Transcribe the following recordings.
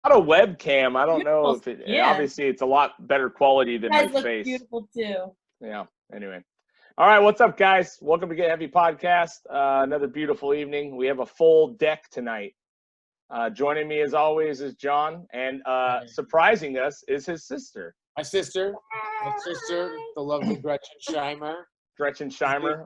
a webcam. I don't know if it. Yeah. Obviously, it's a lot better quality than my You guys look face. beautiful too. Yeah. Anyway. All right. What's up, guys? Welcome to Get Heavy Podcast. Another beautiful evening. We have a full deck tonight. Joining me, as always, is John, and surprising us is his sister. My sister, the lovely Gretchen Scheimer. Gretchen Scheimer.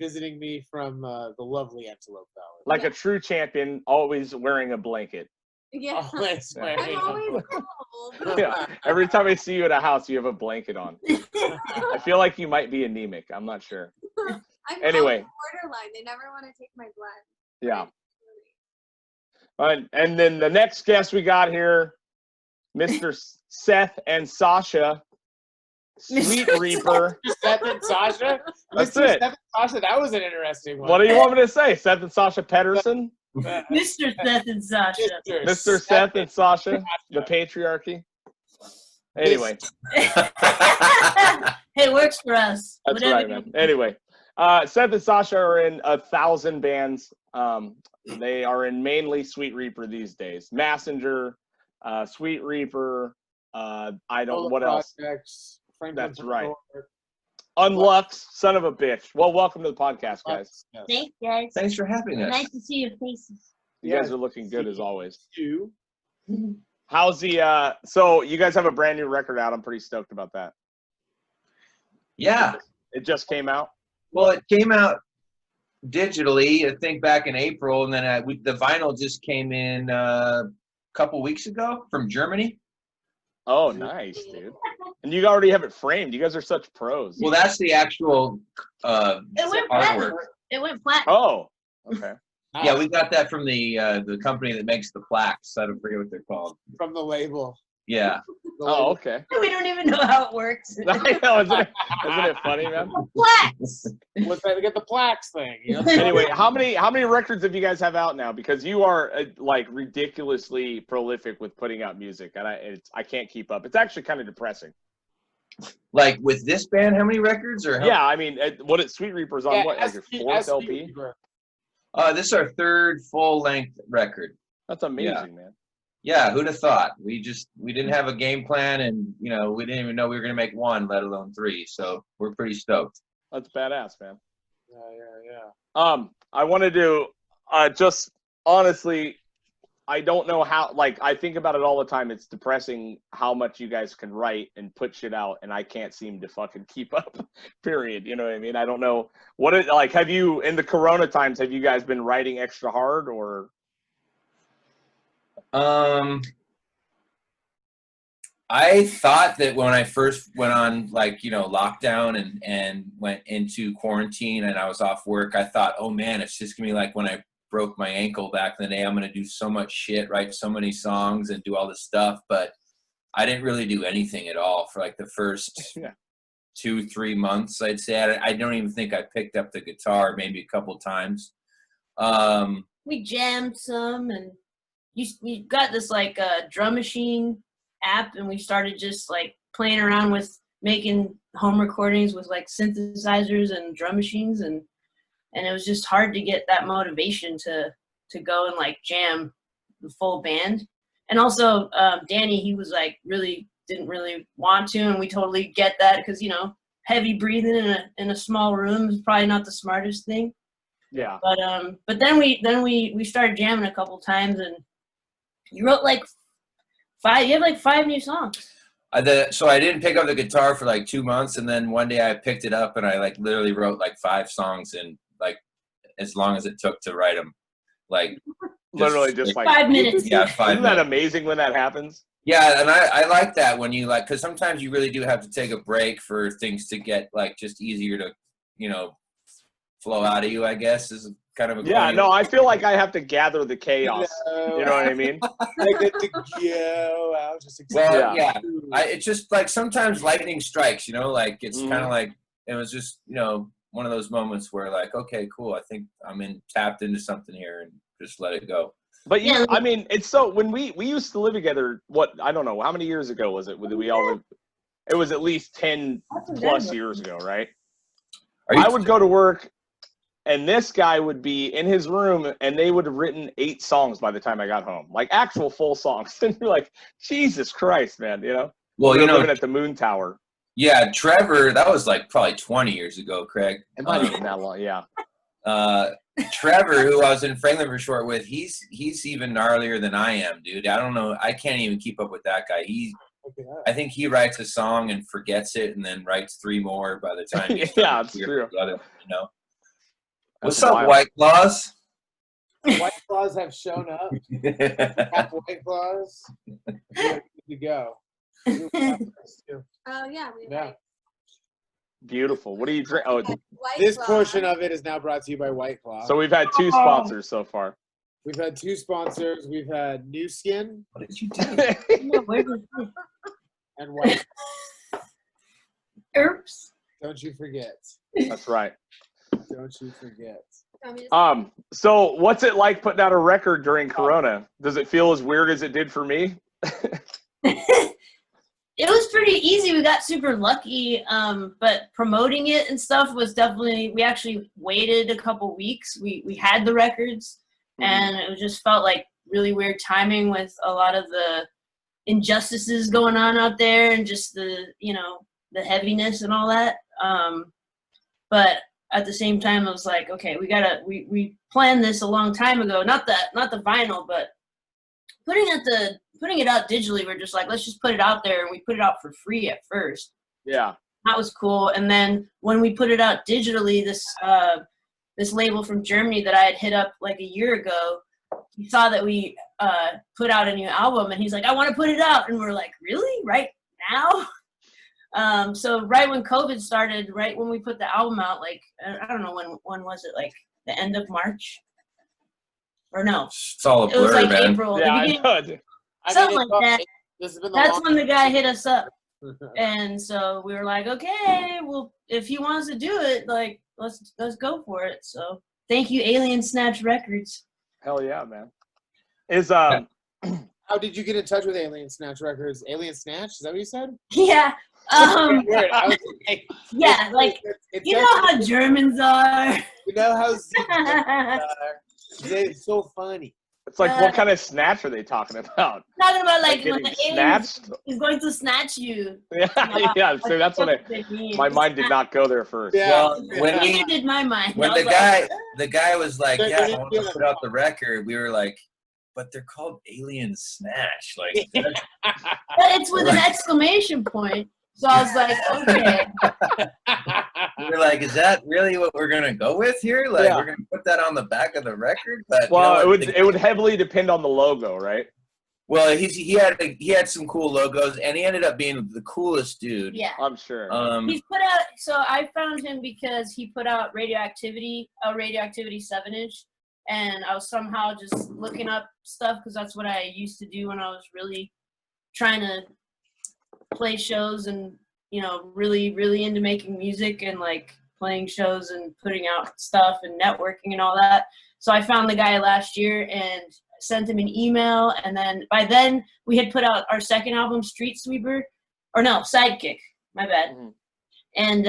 Visiting me from the lovely Antelope Valley. Like a true champion, always wearing a blanket. Yeah. Always wearing I'm always cold. Yeah. Every time I see you at a house, you have a blanket on. I feel like you might be anemic. I'm not sure. I'm Anyway. on the borderline. They never want to take my blood. Yeah. And then the next guest we got here, Mr. Seth and Sasha, Sweet Reaper. Seth and Sasha? That's Mr. it. Seth and Sasha, that was an interesting one. What do you want me to say? Seth and Sasha Pettersen? Mr. Seth and Sasha. Mr. Seth and Sasha, the patriarchy. Anyway. Hey, works for us. That's Whatever right, man. Anyway, Seth and Sasha are in 1,000 bands. They are in mainly Sweet Reaper these days. Messenger, Sweet Reaper, what else? That's right. Unlux, son of a bitch. Well, welcome to the podcast, guys. Thanks, guys. Thanks for having us. Nice to see your faces. You guys are looking good as always. You. How's the so you guys have a brand new record out. I'm pretty stoked about that. Yeah. It just came out. Well, it came out digitally, I think, back in April, and then the vinyl just came in a couple weeks ago from Germany. Oh, nice, dude. And you already have it framed. You guys are such pros. Well, that's the actual It went artwork. platinum. It went platinum. Oh, okay. Yeah, we got that from the company that makes the plaques. I don't forget what they're called. From the label. Yeah. Oh, okay. We don't even know how it works. I know, isn't it funny, man? Plaques. What's that? Get the plaques thing. You know? Anyway, how many records have you guys have out now? Because you are like ridiculously prolific with putting out music, and I can't keep up. It's actually kind of depressing. Like with this band, how many records? Or Yeah, I mean, Sweet Reaper's on what, like your fourth LP? This is our third full-length record. That's amazing, man. Yeah, who'd have thought? We didn't have a game plan, and we didn't even know we were gonna make one, let alone three. So we're pretty stoked. That's badass, man. Yeah. I wanted to just honestly, I don't know how. Like, I think about it all the time. It's depressing how much you guys can write and put shit out, and I can't seem to fucking keep up. Period. You know what I mean? I don't know what it like. Have you in the Corona times? Have you guys been writing extra hard or? I thought that when I first went on lockdown and went into quarantine and I was off work, I thought, oh man, it's just gonna be like when I broke my ankle back in the day. I'm gonna do so much shit, write so many songs and do all this stuff, but I didn't really do anything at all for like the first 2-3 months, I'd say. I don't even think I picked up the guitar maybe a couple times. We jammed some, and you got this like drum machine app, and we started just like playing around with making home recordings with like synthesizers and drum machines, and it was just hard to get that motivation to go and like jam the full band. And also Danny, he was like didn't really want to, and we totally get that because heavy breathing in a small room is probably not the smartest thing. Yeah. But then we started jamming a couple times, and you wrote like 5. You have like 5 new songs. So I didn't pick up the guitar for like 2 months, and then one day I picked it up and I like literally wrote like 5 songs in like as long as it took to write them. Like literally just like 5 minutes. Yeah, 5 Isn't minutes. that amazing when that happens? Yeah, and I like that when you because sometimes you really do have to take a break for things to get like just easier to flow out of you, I guess, is kind of a I feel like I have to gather the chaos. You know what I mean? I get to go out. It's just like sometimes lightning strikes, like it's kind of like it was just one of those moments where like, okay, cool, I think I'm tapped into something here and just let it go. But I mean, it's so when we used to live together. What, I don't know, how many years ago was it? We all lived, it was at least 10 plus years ago, right? I would go to work. And this guy would be in his room, and they would have written 8 songs by the time I got home, like actual full songs. And you're like, Jesus Christ, man, you know? Well, They're living at the Moon Tower. Yeah, Trevor, that was like probably 20 years ago, Craig. It might have been that long, yeah. Trevor, who I was in Franklin for short with, he's even gnarlier than I am, dude. I don't know. I can't even keep up with that guy. I think he writes a song and forgets it, and then writes 3 more by the time. Yeah, it's true. Together, you know. That's What's up, wild. White Claws? White Claws have shown up. Half White Claws. We're good to go. Oh yeah, we Yeah. like Beautiful. What do you drink? Oh, White This Claw. portion of it is now brought to you by White Claw. so we've had 2 sponsors so far. We've had 2 sponsors. We've had New Skin What did you do? Yeah, where was this? and White. Oops. Don't you forget. That's right. Don't you forget. Want me to- So what's it like putting out a record during Corona? Does it feel as weird as it did for me? It was pretty easy. We got super lucky, but promoting it and stuff was definitely. We actually waited a couple weeks. We had the records, and it just felt like really weird timing with a lot of the injustices going on out there, and just the the heaviness and all that. But at the same time, I was like, okay, we planned this a long time ago. Not the vinyl, but putting it out digitally. We're just like, let's just put it out there, and we put it out for free at first. Yeah. That was cool. And then when we put it out digitally, this label from Germany that I had hit up like a year ago, he saw that we put out a new album, and he's like, I want to put it out. And we're like, really? Right now? So right when COVID started, right when we put the album out, like, I don't know, when was it? Like the end of March? Or no, It's all a it was blur, like man. April. Yeah, The I beginning- know. Something like that. This has been the That's long- when the guy hit us up. And so we were like, okay, well, if he wants to do it, like, let's go for it. So thank you, Alien Snatch Records. Hell yeah, man. Is How did you get in touch with Alien Snatch Records? Alien Snatch? Is that what you said? Yeah. Weird. I was like, Yeah, like, it's you know how Germans are. you know how they're so funny. it's like, what kind of snatch are they talking about? Talking about like when Getting the alien snatched? is going to snatch you. Yeah, yeah. So that's what they mean. my mind did not go there first. Yeah. Well, when Neither did my mind. when I the was like, guy was like, They're yeah, gonna I want do to it. put out the record, we were like, but they're called Alien Snatch. Like, but it's with an exclamation point. So I was like, okay. we were like, is that really what we're gonna go with here? Like, Yeah. we're gonna put that on the back of the record? But Well, you know what? it would heavily depend on the logo, right? Well, he had some cool logos, and he ended up being the coolest dude. Yeah. I'm sure. He's put out, so I found him because he put out Radioactivity 7-inch, and I was somehow just looking up stuff because that's what I used to do when I was really trying to play shows and, really, really into making music and like playing shows and putting out stuff and networking and all that. So I found the guy last year and sent him an email, and then by then we had put out our second album, Street Sweeper, or no, Sidekick, my bad. Mhm. And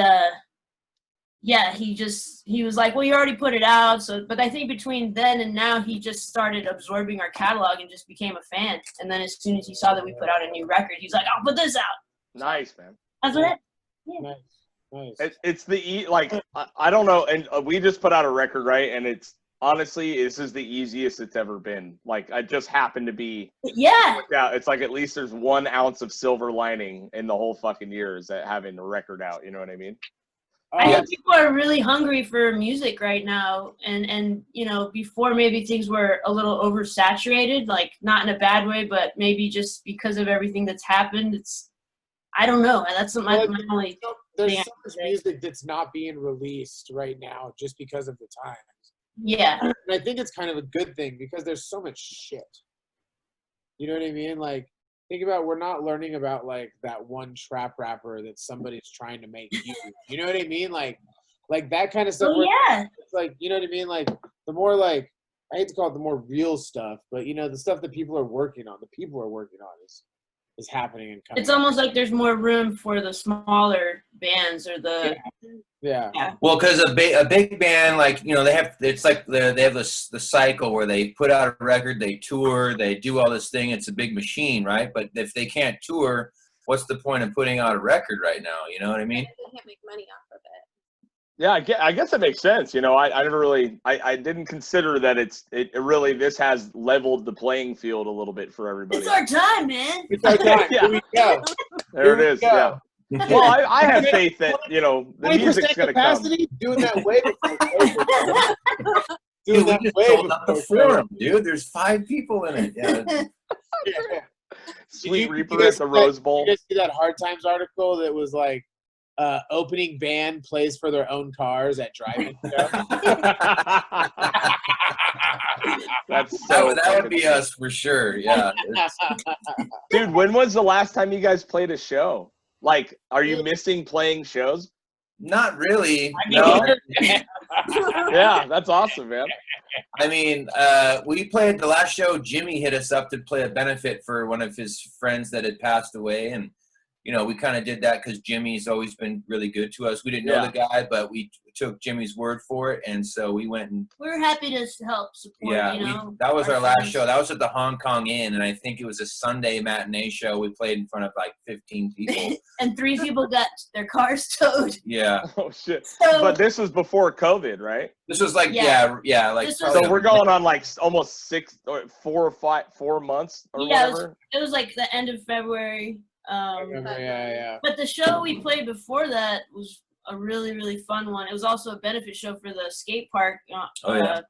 yeah, he was like, well, you already put it out. So, but I think between then and now, he just started absorbing our catalog and just became a fan. And then as soon as he saw that we put out a new record, he's like, I'll put this out. Nice, man. That's what Nice. It's I don't know, and we just put out a record, right? And it's honestly, this is the easiest it's ever been. Like, I just happened to be. Yeah. Yeah, it's like at least there's 1 ounce of silver lining in the whole fucking year is that having the record out. You know what I mean? I think people are really hungry for music right now, and before maybe things were a little oversaturated, like not in a bad way, but maybe just because of everything that's happened. I don't know. That's my only. There's thing so much music that's not being released right now just because of the times. Yeah. And I think it's kind of a good thing because there's so much shit. You know what I mean? Like, think about, we're not learning about like that one trap rapper that somebody's trying to make you. You know what I mean? Like that kind of stuff. Oh yeah. It's like, you know what I mean? Like the more like, I hate to call it the more real stuff, but the stuff that people are working on is is happening and coming. It's almost like there's more room for the smaller bands or the Yeah. Well, because a big band, like, you know, they have the cycle where they put out a record, they tour, they do all this thing. It's a big machine, right? But if they can't tour, what's the point of putting out a record right now? You know what I mean? They can't make money off of it. Yeah, I guess that makes sense. You know, I never really, I didn't consider that it really, this has leveled the playing field a little bit for everybody. It's our time, man. It's our time. Yeah. Here we go. There it Here we is. go. Yeah. Well, I have faith that, you know, the 20% music's going to come. capacity, doing that way before COVID. Dude, Doing we that just way sold out the before forum, dude. There's 5 people in it. Yeah. Yeah. Sweet You Reaper guys at the see that- Rose Bowl. You guys see that Hard Times article that was like, opening band plays for their own cars at drive-in show? That's so that would fucking be funny. us for sure. Yeah. Dude, when was the last time you guys played a show? Like, are you missing playing shows? Not really. No? Yeah, that's awesome, man. I mean, we played the last show. Jimmy hit us up to play a benefit for one of his friends that had passed away, and you know, we kind of did that because Jimmy's always been really good to us. We didn't know the guy, but we took Jimmy's word for it, and so we went and We're happy to help support. yeah, you know, that was our last friends. show. That was at the Hong Kong Inn, and I think it was a Sunday matinee show. We played in front of like 15 people. And 3 people got their cars towed. Yeah, Oh shit! So But this was before COVID, right? this was like Yeah. like This was- So probably we're going on like almost 4 months or Yeah, whatever. it was like the end of February. I remember, yeah. But the show we played before that was a really, really fun one. It was also a benefit show for the skate park, Ventura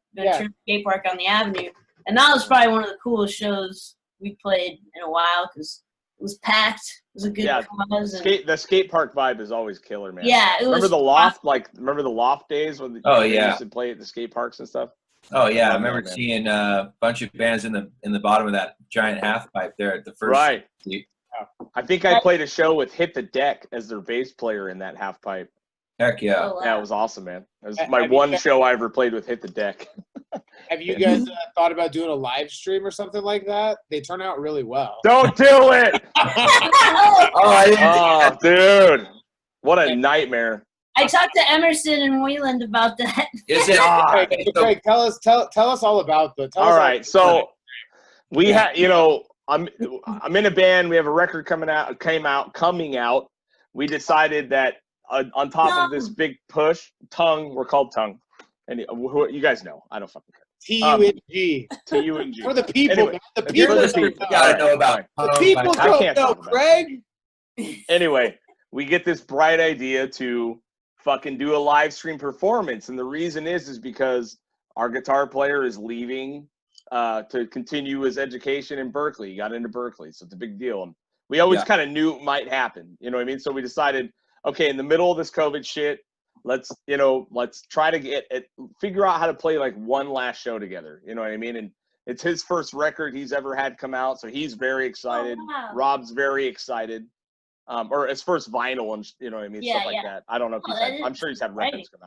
skate park on the Avenue. And that was probably one of the coolest shows we played in a while because it was packed. It was a good cause. And, The skate park vibe is always killer, man. yeah, it Remember was the loft? Like, remember the loft days when they used to play at the skate parks and stuff? Oh yeah, I love remember that, man. seeing a bunch of bands in the bottom of that giant half pipe there at the first. Right. seat. I think I played a show with Hit the Deck as their bass player in that half pipe. Heck yeah. oh, wow. Yeah, it was awesome, man. It was Have my you one guys- show I ever played with Hit the Deck. Have you guys thought about doing a live stream or something like that? They turn out really well. Don't do it! Oh, I didn't Oh, dude. What a nightmare. I talked to Emerson and Wayland about that. Is it? Ah, Craig, tell us all about the. all right, so we had, you know, I'm in a band. We have a record coming out. We decided that on top of this big push, we're called Tongue, and you guys know. I don't fucking care. TUNG TUNG for the people. Anyway, man. The for people the don't people. know. gotta know about. The people I don't can't know, talk about it. Craig. Anyway, we get this bright idea to fucking do a live stream performance, and the reason is because our guitar player is leaving to continue his education in Berkeley. He got into Berkeley, so it's a big deal. And we always kind of knew it might happen. You know what I mean? So we decided, okay, in the middle of this COVID shit, let's try to figure out how to play like one last show together. You know what I mean? And it's his first record he's ever had come out, so he's very excited. Oh, wow. Rob's very excited. Or his first vinyl and you know what I mean, stuff like that. I don't know if I'm sure he's had records come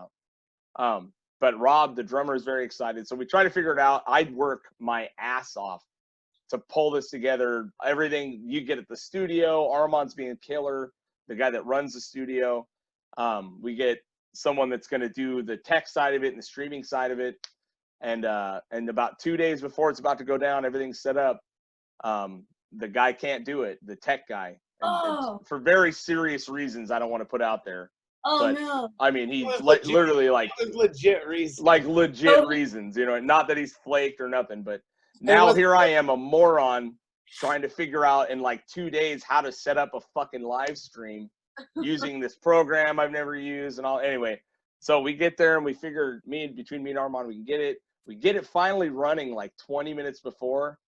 out. But Rob, the drummer, is very excited. So we try to figure it out. I'd work my ass off to pull this together. Everything you get at the studio, Armand's being a killer, the guy that runs the studio. We get someone that's going to do the tech side of it and the streaming side of it. And about 2 days before it's about to go down, everything's set up. The guy can't do it, the tech guy. And for very serious reasons I don't want to put out there. Oh, But, no. I mean, he's Legit. literally like Legit reason. legit reasons, you know, not that he's flaked or nothing, but now here I am, a moron, trying to figure out in like 2 days how to set up a fucking live stream using this program I've never used and all. Anyway, so we get there and we figure between me and Armand, we can get it. We get it finally running like 20 minutes before,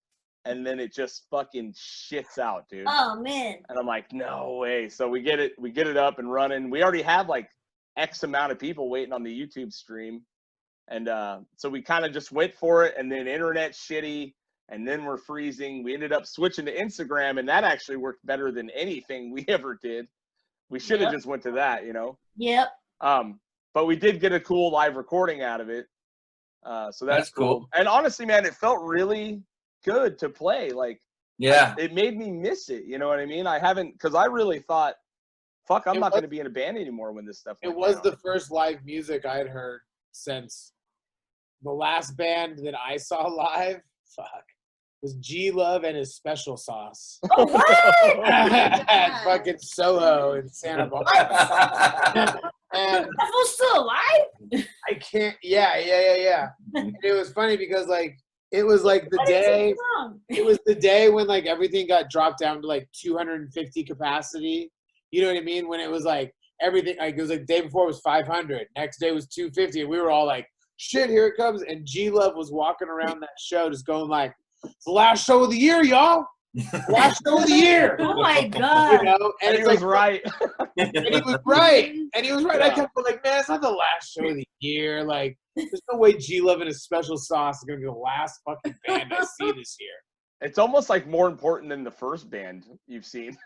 and then it just fucking shits out, dude. Oh, man. And I'm like, no way. So we get it up and running. We already have like X amount of people waiting on the YouTube stream. And so we kind of just went for it, and then internet's shitty, and then we're freezing. We ended up switching to Instagram, and that actually worked better than anything we ever did. We should have just went to that, you know? Yep. But we did get a cool live recording out of it. So that's cool. cool. And honestly, man, it felt really good to play. Like, Yeah. it made me miss it. You know what I mean? I haven't, because I really thought, fuck, I'm not going to be in a band anymore when this stuff. It was the first live music I had heard since the last band that I saw live. Fuck. Was G Love and his Special Sauce. Oh, what? At fucking Soho in Santa Barbara. And That fool's still alive? I can't. Yeah. And it was funny because like it was like the day. It was the day when like everything got dropped down to like 250 capacity. You know what I mean? When it was like everything, like it was like the day before it was 500. Next day was 250, and we were all like, "Shit, here it comes!" And G Love was walking around that show, just going like, "It's the last show of the year, y'all. Last show of the year." Oh my god! You know, And he was right. And he was right. And he was right. I Yeah. kept going like, "Man, it's not the last show of the year. Like, there's no way G Love and his Special Sauce is gonna be the last fucking band I see this year." It's almost like more important than the first band you've seen.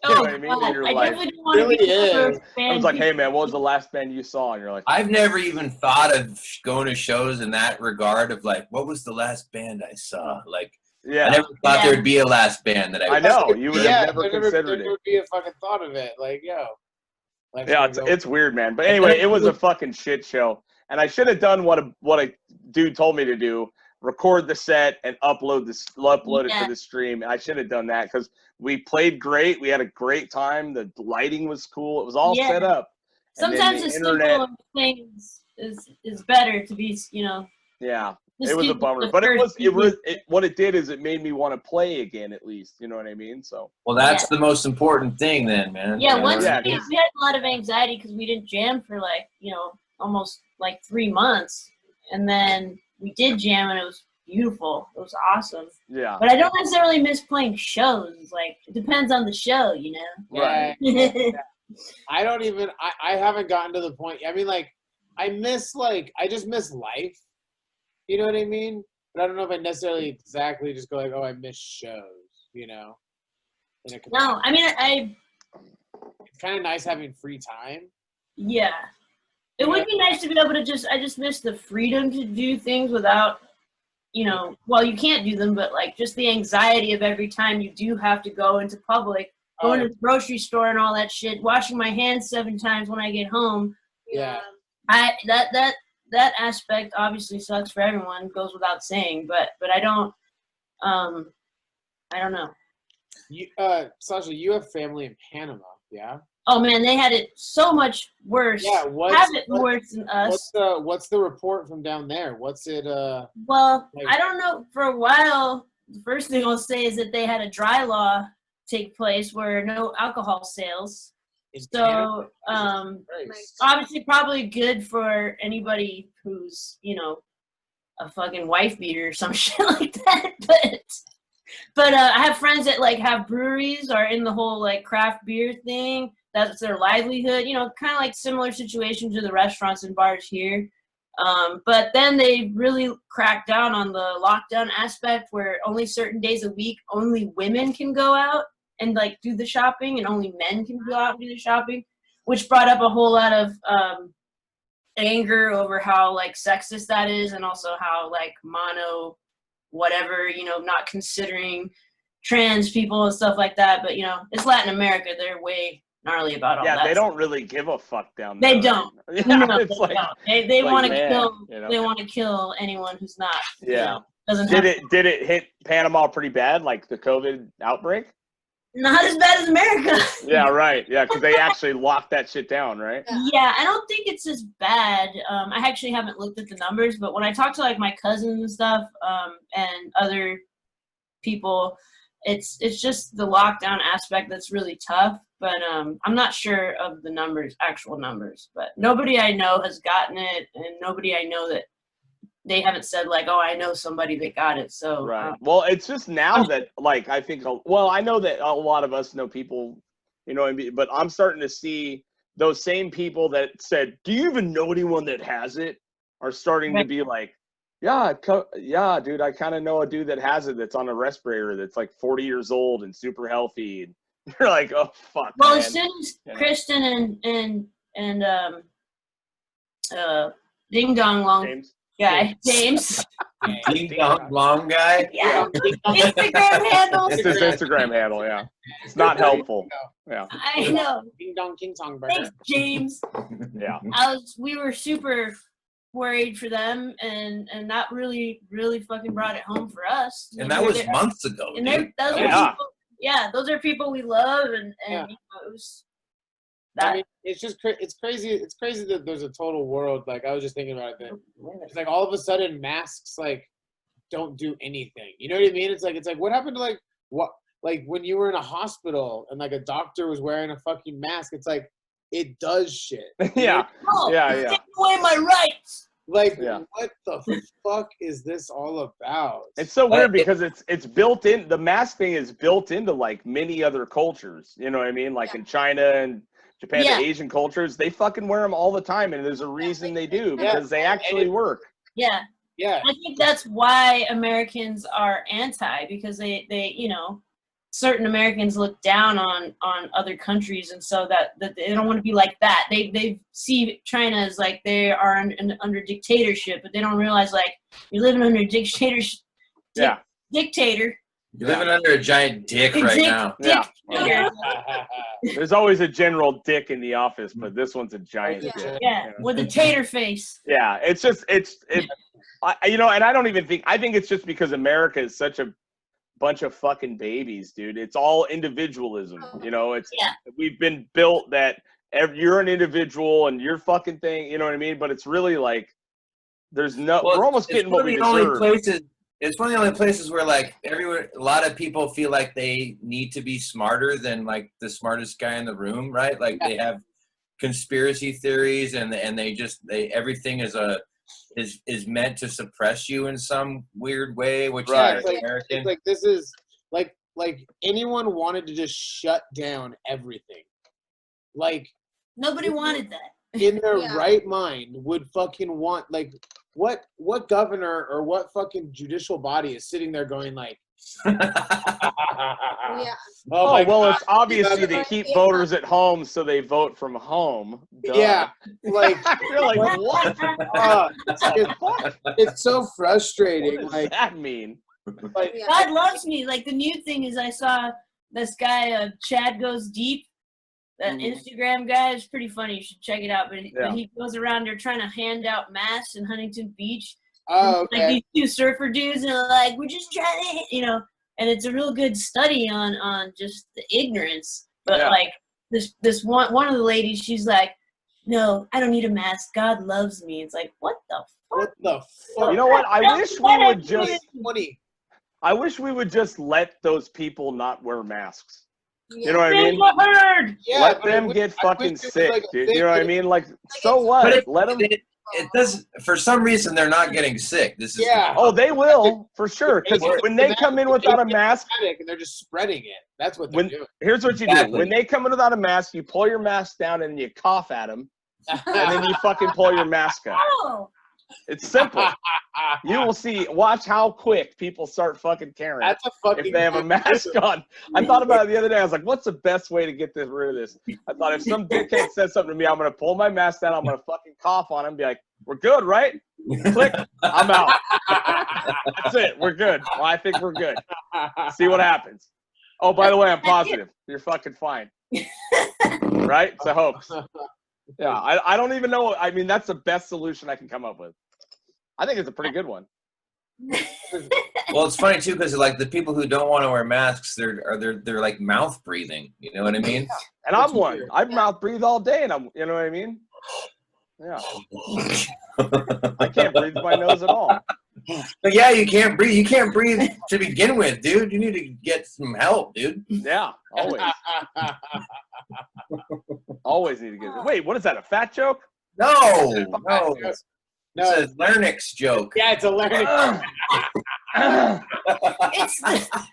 You know what I mean? God. You're I like, definitely don't want to really be the is. first I band. was like, hey man, what was the last band you saw? And you're like, I've never even thought of going to shows in that regard of like, what was the last band I saw? Like, yeah, I never thought Yeah. there'd be a last band that I I know. You would have never there considered there it. would be a fucking thought of it. Like, yo. let's Yeah, go. it's weird, man. But anyway, it was a fucking shit show. And I should have done what a dude told me to do: record the set and upload it Yeah. to the stream. And I should have done that because we played great. We had a great time. The lighting was cool. It was all Yeah. set up. And then Sometimes the the internet. simple things is better to be, Yeah, just it was a do bummer. the But first what it did is it made me want to play again at least. You know what I mean? So Well, that's the most important thing then, man. Yeah, You know? once Yeah, we had a lot of anxiety because we didn't jam for like, almost like 3 months. And then we did jam and it was beautiful. It was awesome. yeah, But I don't necessarily miss playing shows. Like, it depends on the show, right. I don't even, I haven't gotten to the point. I mean, like, I just miss life. You know what I mean? But I don't know if I necessarily exactly just go like, oh, I miss shows, In a No, I mean, it's kind of nice having free time. yeah. It would be nice to be able to I just miss the freedom to do things without, well, you can't do them, but like just the anxiety of every time you do have to go into public, going to the grocery store and all that shit, washing my hands 7 times when I get home. Yeah. That aspect obviously sucks for everyone, goes without saying, but I don't know. You, Sasha, you have family in Panama, yeah? Oh man, they had it so much worse. Yeah, worse than us. What's the report from down there? What's it Well, like- I don't know. For a while, the first thing I'll say is that they had a dry law take place where no alcohol sales. in So, Panama? Christ. obviously probably good for anybody who's, a fucking wife beater or some shit like that. But I have friends that like have breweries or in the whole like craft beer thing. That's their livelihood, kind of like similar situation to the restaurants and bars here. But then they really cracked down on the lockdown aspect where only certain days a week, only women can go out and like do the shopping and only men can go out and do the shopping, which brought up a whole lot of anger over how like sexist that is, and also how like mono whatever, not considering trans people and stuff like that. But it's Latin America, they're way gnarly about all that. Yeah, they don't really give a fuck down there. They don't. Yeah, No, it's like, they like, want to man, kill. you know? They want to kill anyone who's not. Yeah. Doesn't Did have it hit Panama pretty bad, like the COVID outbreak? not as bad as America. Yeah, right. Yeah, because they actually locked that shit down, right? Yeah, I don't think it's as bad. I actually haven't looked at the numbers, but when I talk to like my cousins and stuff, and other people, it's just the lockdown aspect that's really tough. But I'm not sure of the actual numbers. But nobody I know has gotten it, and nobody I know that they haven't said like, oh, I know somebody that got it. So Right. Well, it's just now that like I think I know that a lot of us know people, what I mean, but I'm starting to see those same people that said, "Do you even know anyone that has it?" are starting to be like, "Yeah, dude, I kind of know a dude that has it that's on a respirator that's like 40 years old and super healthy." And you're like, "Oh fuck." Well, man. as soon as Kristen and Ding Dong Long James. guy, James. Ding dong long guy. Yeah. Instagram handle. It's his Instagram handle, yeah. It's not helpful. Yeah. I know. Ding dong king song burger. Thanks, James. Yeah. We were super worried for them and that really fucking brought it home for us. And that was months ago. And Dude. those are people, those are people we love and you know, it was that. I mean, it's just it's crazy. It's crazy that there's a total world. Like, I was just thinking about it. That it's like all of a sudden masks like don't do anything. You know what I mean? It's like what happened to like when you were in a hospital and like a doctor was wearing a fucking mask. It's like it does shit. Yeah. Yeah. Take away my rights. Like, what the fuck is this all about? It's so weird because it's built in. The mask thing is built into like many other cultures. You know what I mean? Like in China and Japan, the Asian cultures, they fucking wear them all the time, and there's a reason they do because they actually work. Yeah. Yeah. I think that's why Americans are anti, because they you know, certain Americans look down on other countries, and so that they don't want to be like that. They see China as like they are under dictatorship, but they don't realize like you're living under a dictatorship. Dictator. You're living under a giant dick right now. Yeah. There's always a general dick in the office, but this one's a giant dick. Yeah, with a tater face. Yeah, it's just you know, and I don't even think, I think it's just because America is such a bunch of fucking babies, dude. It's all individualism, you know. It's we've been built that you're an individual and your fucking thing, you know what I mean? But it's really like there's we're almost getting what we deserve. It's one of the only places where like everywhere, a lot of people feel like they need to be smarter than like the smartest guy in the room, right? Like they have conspiracy theories and everything is meant to suppress you in some weird way, which is American. It's like this is like anyone wanted to just shut down everything. Like nobody wanted that. In their right mind would fucking want like what governor or what fucking judicial body is sitting there going like oh well, it's obviously to keep voters at home so they vote from home. Duh. Yeah, like you're like what? It's so frustrating. What does like that mean? Like, God loves me. Like the new thing is I saw this guy Chad Goes Deep. That Instagram guy is pretty funny. You should check it out. But he goes around there trying to hand out masks in Huntington Beach. Oh, okay. Like these two surfer dudes, and they're like, we're just trying to, you know. And it's a real good study on just the ignorance. But like this one of the ladies, she's like, no, I don't need a mask. God loves me. It's like, what the fuck? What the fuck? You know what? I wish we would just let those people not wear masks. You know what I mean? Let them get fucking sick, like dude. You know what I mean? Like, so what? Let them. It does. For some reason, they're not getting sick. This is Oh, they will for sure. Because when they come in without a mask, and they're just spreading it. That's what they're doing. Here's what you do: when they come in without a mask, you pull your mask down and you cough at them, and then you fucking pull your mask up. Oh. It's simple. You will see. Watch how quick people start fucking caring. That's a fucking if they have a mask on. I thought about it the other day. I was like, what's the best way to get rid of this? I thought if some dickhead says something to me, I'm going to pull my mask down. I'm going to fucking cough on him and be like, we're good, right? Click. I'm out. That's it. We're good. Well, I think we're good. See what happens. Oh, by the way, I'm positive. You're fucking fine. Right? It's a hoax. Yeah, I don't even know. I mean, that's the best solution I can come up with. I think it's a pretty good one. Well, it's funny too because like the people who don't want to wear masks, they're like mouth breathing. You know what I mean? And I'm one. I mouth breathe all day, and you know what I mean? Yeah. I can't breathe by nose at all. But yeah, you can't breathe. You can't breathe to begin with, dude. You need to get some help, dude. Yeah, always. Always need to get it. Wait, what is that? A fat joke? No. It's a larynx joke. Yeah, it's a larynx. It's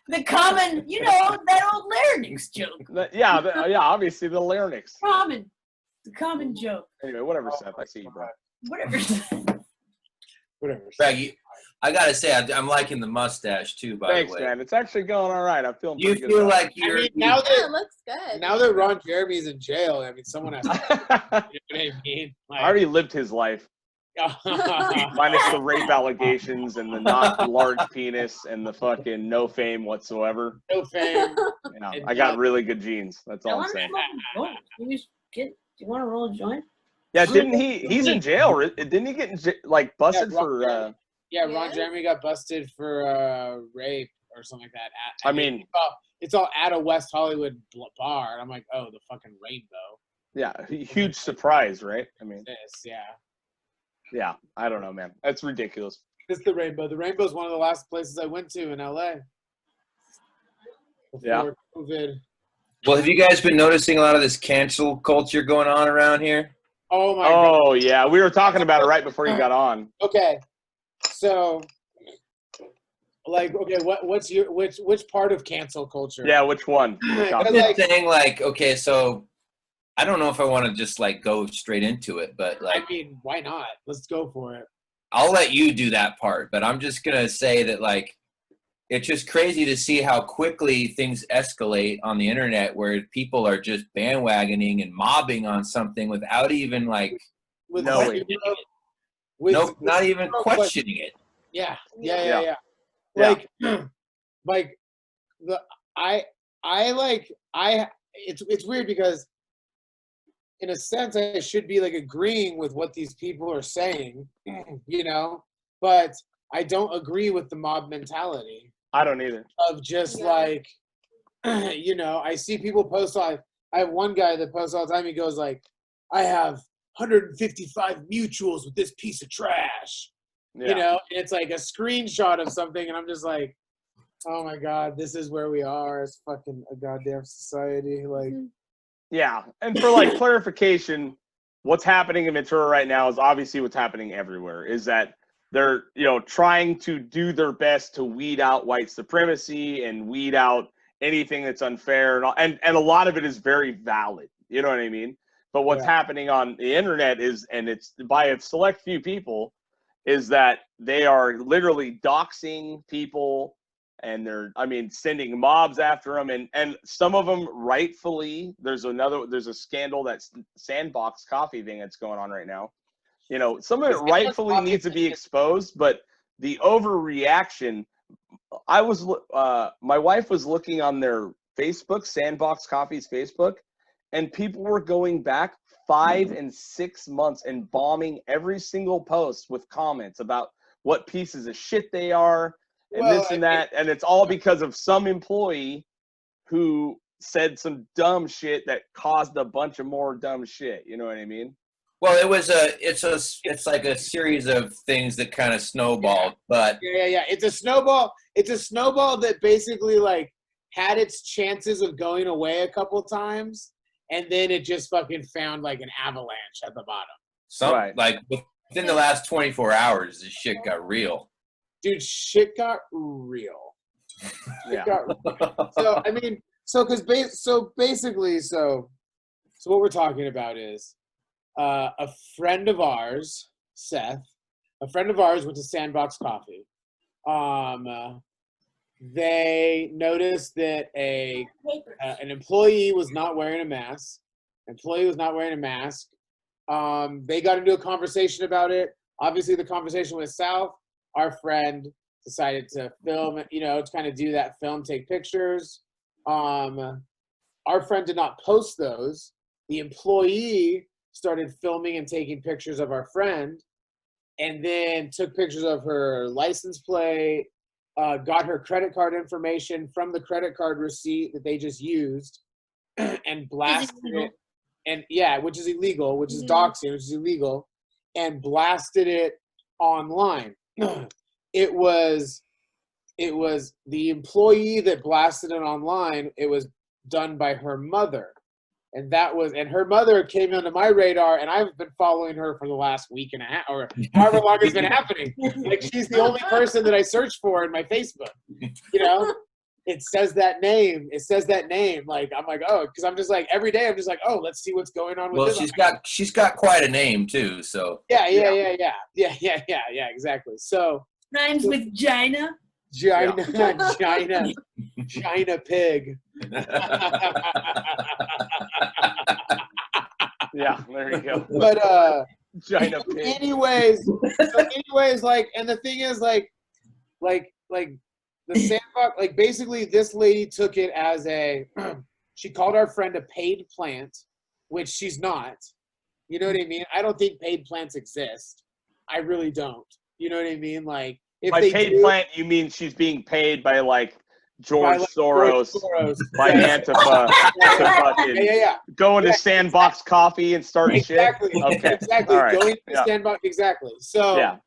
the common, you know, that old larynx joke. Obviously the larynx. The common joke. Anyway, whatever, Seth. I see you, bro. Whatever. Greg, I gotta say, I'm liking the mustache too. By Thanks, the way, man. It's actually going all right. I'm feeling. You pretty feel good like you're. I mean, now that it looks good. Now that Ron Jeremy's in jail, I mean, someone has to. You know what I mean? I already lived his life. Minus the rape allegations and the not large penis and the fucking no fame whatsoever. No fame. Yeah, I got really good genes. That's I all I'm want to saying. smoke a joint. Do you want to roll a joint? Yeah, didn't he's in jail. Didn't he get like busted for? Ron Yes. Jeremy got busted for rape or something like that. I mean, it's all at a West Hollywood bar, and I'm like, oh, the fucking rainbow. yeah, huge surprise, right? I mean, yeah. I don't know, man. That's ridiculous. It's the rainbow. The rainbow is one of the last places I went to in LA. Before COVID. Well, have you guys been noticing a lot of this cancel culture going on around here? Oh my god. Oh yeah, we were talking about it right before you got on. Okay, so like, okay, what's your which part of cancel culture? Yeah, which one? I'm just saying, like, okay, so I don't know if I want to just like go straight into it, but like, I mean, why not? Let's go for it. I'll let you do that part, but I'm just gonna say that like, it's just crazy to see how quickly things escalate on the internet, where people are just bandwagoning and mobbing on something without even like knowing. Not even questioning it. Yeah. Yeah. Like it's weird because in a sense I should be like agreeing with what these people are saying, you know, but I don't agree with the mob mentality. I don't either. Of just like, you know, I see people post on. I have one guy that posts all the time. He goes like, I have 155 mutuals with this piece of trash. Yeah. You know, and it's like a screenshot of something, and I'm just like, oh my god, this is where we are as fucking a goddamn society. Like, yeah, and for like clarification, what's happening in Ventura right now is obviously what's happening everywhere. Is that they're, you know, trying to do their best to weed out white supremacy and weed out anything that's unfair, and a lot of it is very valid. You know what I mean? But what's happening on the internet is, and it's by a select few people, is that they are literally doxing people, and they're, I mean, sending mobs after them, and some of them rightfully. There's a scandal, that's Sandbox coffee thing that's going on right now. You know, some of it rightfully needs to be exposed, but the overreaction. My wife was looking on their Facebook, Sandbox Coffee's Facebook, and people were going back 5 and 6 months and bombing every single post with comments about what pieces of shit they are and this and that. And it's all because of some employee who said some dumb shit that caused a bunch of more dumb shit. You know what I mean? Well, it's like a series of things that kind of snowballed, but it's a snowball. It's a snowball that basically like had its chances of going away a couple times, and then it just fucking found like an avalanche at the bottom. Like within the last 24 hours, this shit got real. Dude, shit got real. Yeah. So I mean, so basically, what we're talking about is. A friend of ours, Seth, went to Sandbox Coffee. They noticed that an employee was not wearing a mask. They got into a conversation about it. Obviously, the conversation went south. Our friend decided to film, you know, to kind of do that film, take pictures. Our friend did not post those. The employee started filming and taking pictures of our friend, and then took pictures of her license plate, got her credit card information from the credit card receipt that they just used, and blasted it. And which is illegal, which is doxing, which is illegal, and blasted it online. It was the employee that blasted it online. It was done by her mother. And her mother came onto my radar, and I've been following her for the last week and a half, or however long it's been happening. Like, she's the only person that I search for in my Facebook. You know, it says that name. Like, I'm like, oh, because I'm just like, every day I'm just like, oh, let's see what's going on with this. Well, she's got quite a name too. So yeah, exactly. So rhymes with Gina. Gina pig. Yeah, there you go. But China pig. anyways, like, and the thing is, like the sandbox, like, basically this lady took it as a, she called our friend a paid plant, which she's not. You know what I mean? I don't think paid plants exist. I really don't. You know what I mean? Like, if By they paid do, plant, you mean she's being paid by like George like, Soros, George Soros. by Antifa to fucking yeah. go into Yeah, Sandbox Coffee and start Exactly. shit? Okay. Exactly. All right. Going to the Yeah. sandbox. Exactly. So, Yeah.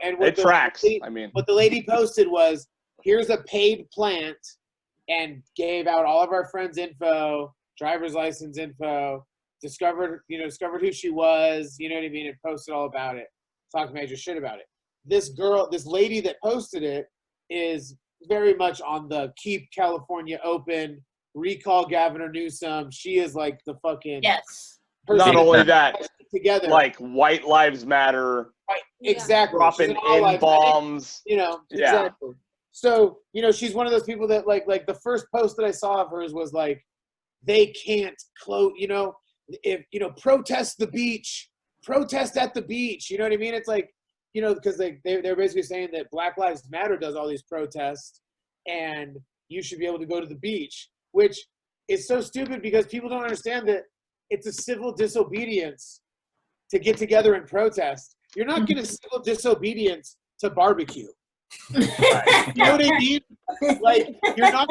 and It tracks. I mean, what the lady posted was, here's a paid plant, and gave out all of our friends' info, driver's license info, discovered who she was, you know what I mean, and posted all about it, talked major shit about it. This lady that posted it is very much on the keep California open, recall Gavin Newsom. She is like the fucking Yes. not only that, together, like White Lives Matter, right, exactly, dropping She's an all in lives- bombs. you know, Yeah. exactly. So, she's one of those people that like the first post that I saw of hers was like, they can't close, if, protest the beach, protest at the beach. You know what I mean? It's like, because they're basically saying that Black Lives Matter does all these protests and you should be able to go to the beach, which is so stupid because people don't understand that it's a civil disobedience to get together and protest. You're not getting civil disobedience to barbecue. Right. You know what I mean? Like, you're not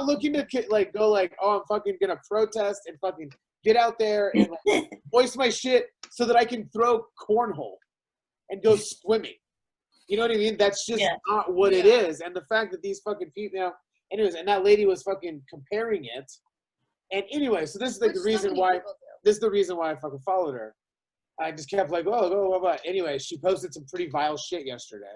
looking to like go like, oh, I'm fucking gonna protest and fucking get out there and like voice my shit so that I can throw cornhole and go swimming. You know what I mean? That's just not what it is. And the fact that these fucking people, anyways, and that lady was fucking comparing it. And anyway, so this is like the reason why. This is the reason why I fucking followed her. I just kept like, oh. Anyway, she posted some pretty vile shit yesterday.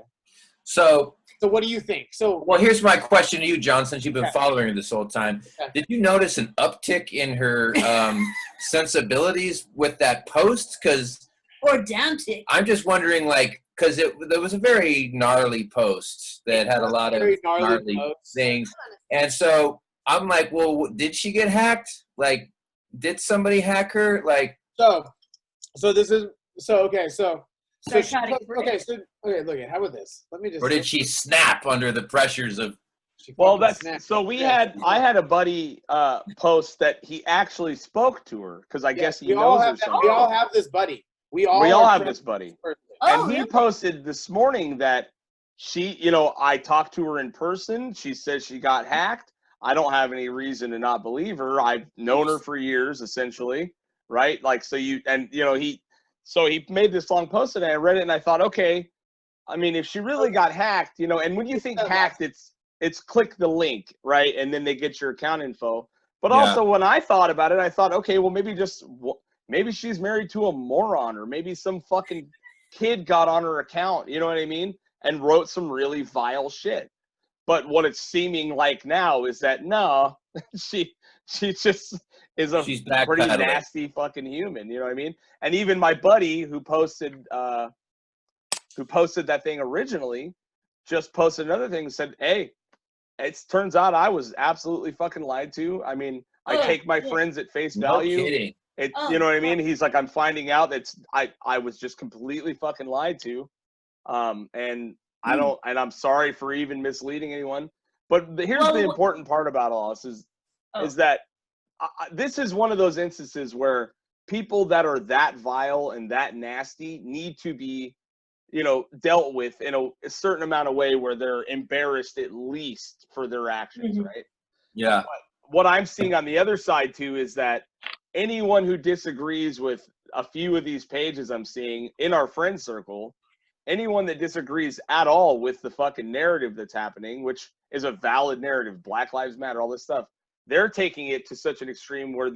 So what do you think? Well, here's my question to you, John, since you've been following her this whole time. Did you notice an uptick in her sensibilities with that post? Or downtick. I'm just wondering, like, because there was a very gnarly post that had a lot of gnarly things. And so I'm like, well, did she get hacked? Like, did somebody hack her? Like, look at how about this? Let me just. Or did she snap under the pressures of? Well, I had a buddy post that he actually spoke to her because I guess he knows her. We all have this buddy. We all have this buddy. Oh, and he really? posted this morning that she, I talked to her in person. She says she got hacked. I don't have any reason to not believe her. I've known her for years, essentially, right? Like, he made this long post and I read it and I thought, okay, I mean, if she really got hacked, and when you think hacked, it's click the link, right? And then they get your account info. But also when I thought about it, I thought, okay, well, maybe she's married to a moron, or maybe some fucking kid got on her account, you know what I mean? And wrote some really vile shit. But what it's seeming like now is that no, she just is a pretty nasty fucking human, you know what I mean? And even my buddy who posted that thing originally just posted another thing and said, hey, it turns out I was absolutely fucking lied to. I mean, I take my friends at face value. No kidding. You know what I mean? He's like, I'm finding out that I was just completely fucking lied to. And I'm sorry for even misleading anyone. But here's the important part about all this is that this is one of those instances where people that are that vile and that nasty need to be, dealt with in a certain amount of way where they're embarrassed at least for their actions, right? Yeah. But what I'm seeing on the other side too is that anyone who disagrees with a few of these pages I'm seeing in our friend circle, anyone that disagrees at all with the fucking narrative that's happening, which is a valid narrative, Black Lives Matter, all this stuff, they're taking it to such an extreme where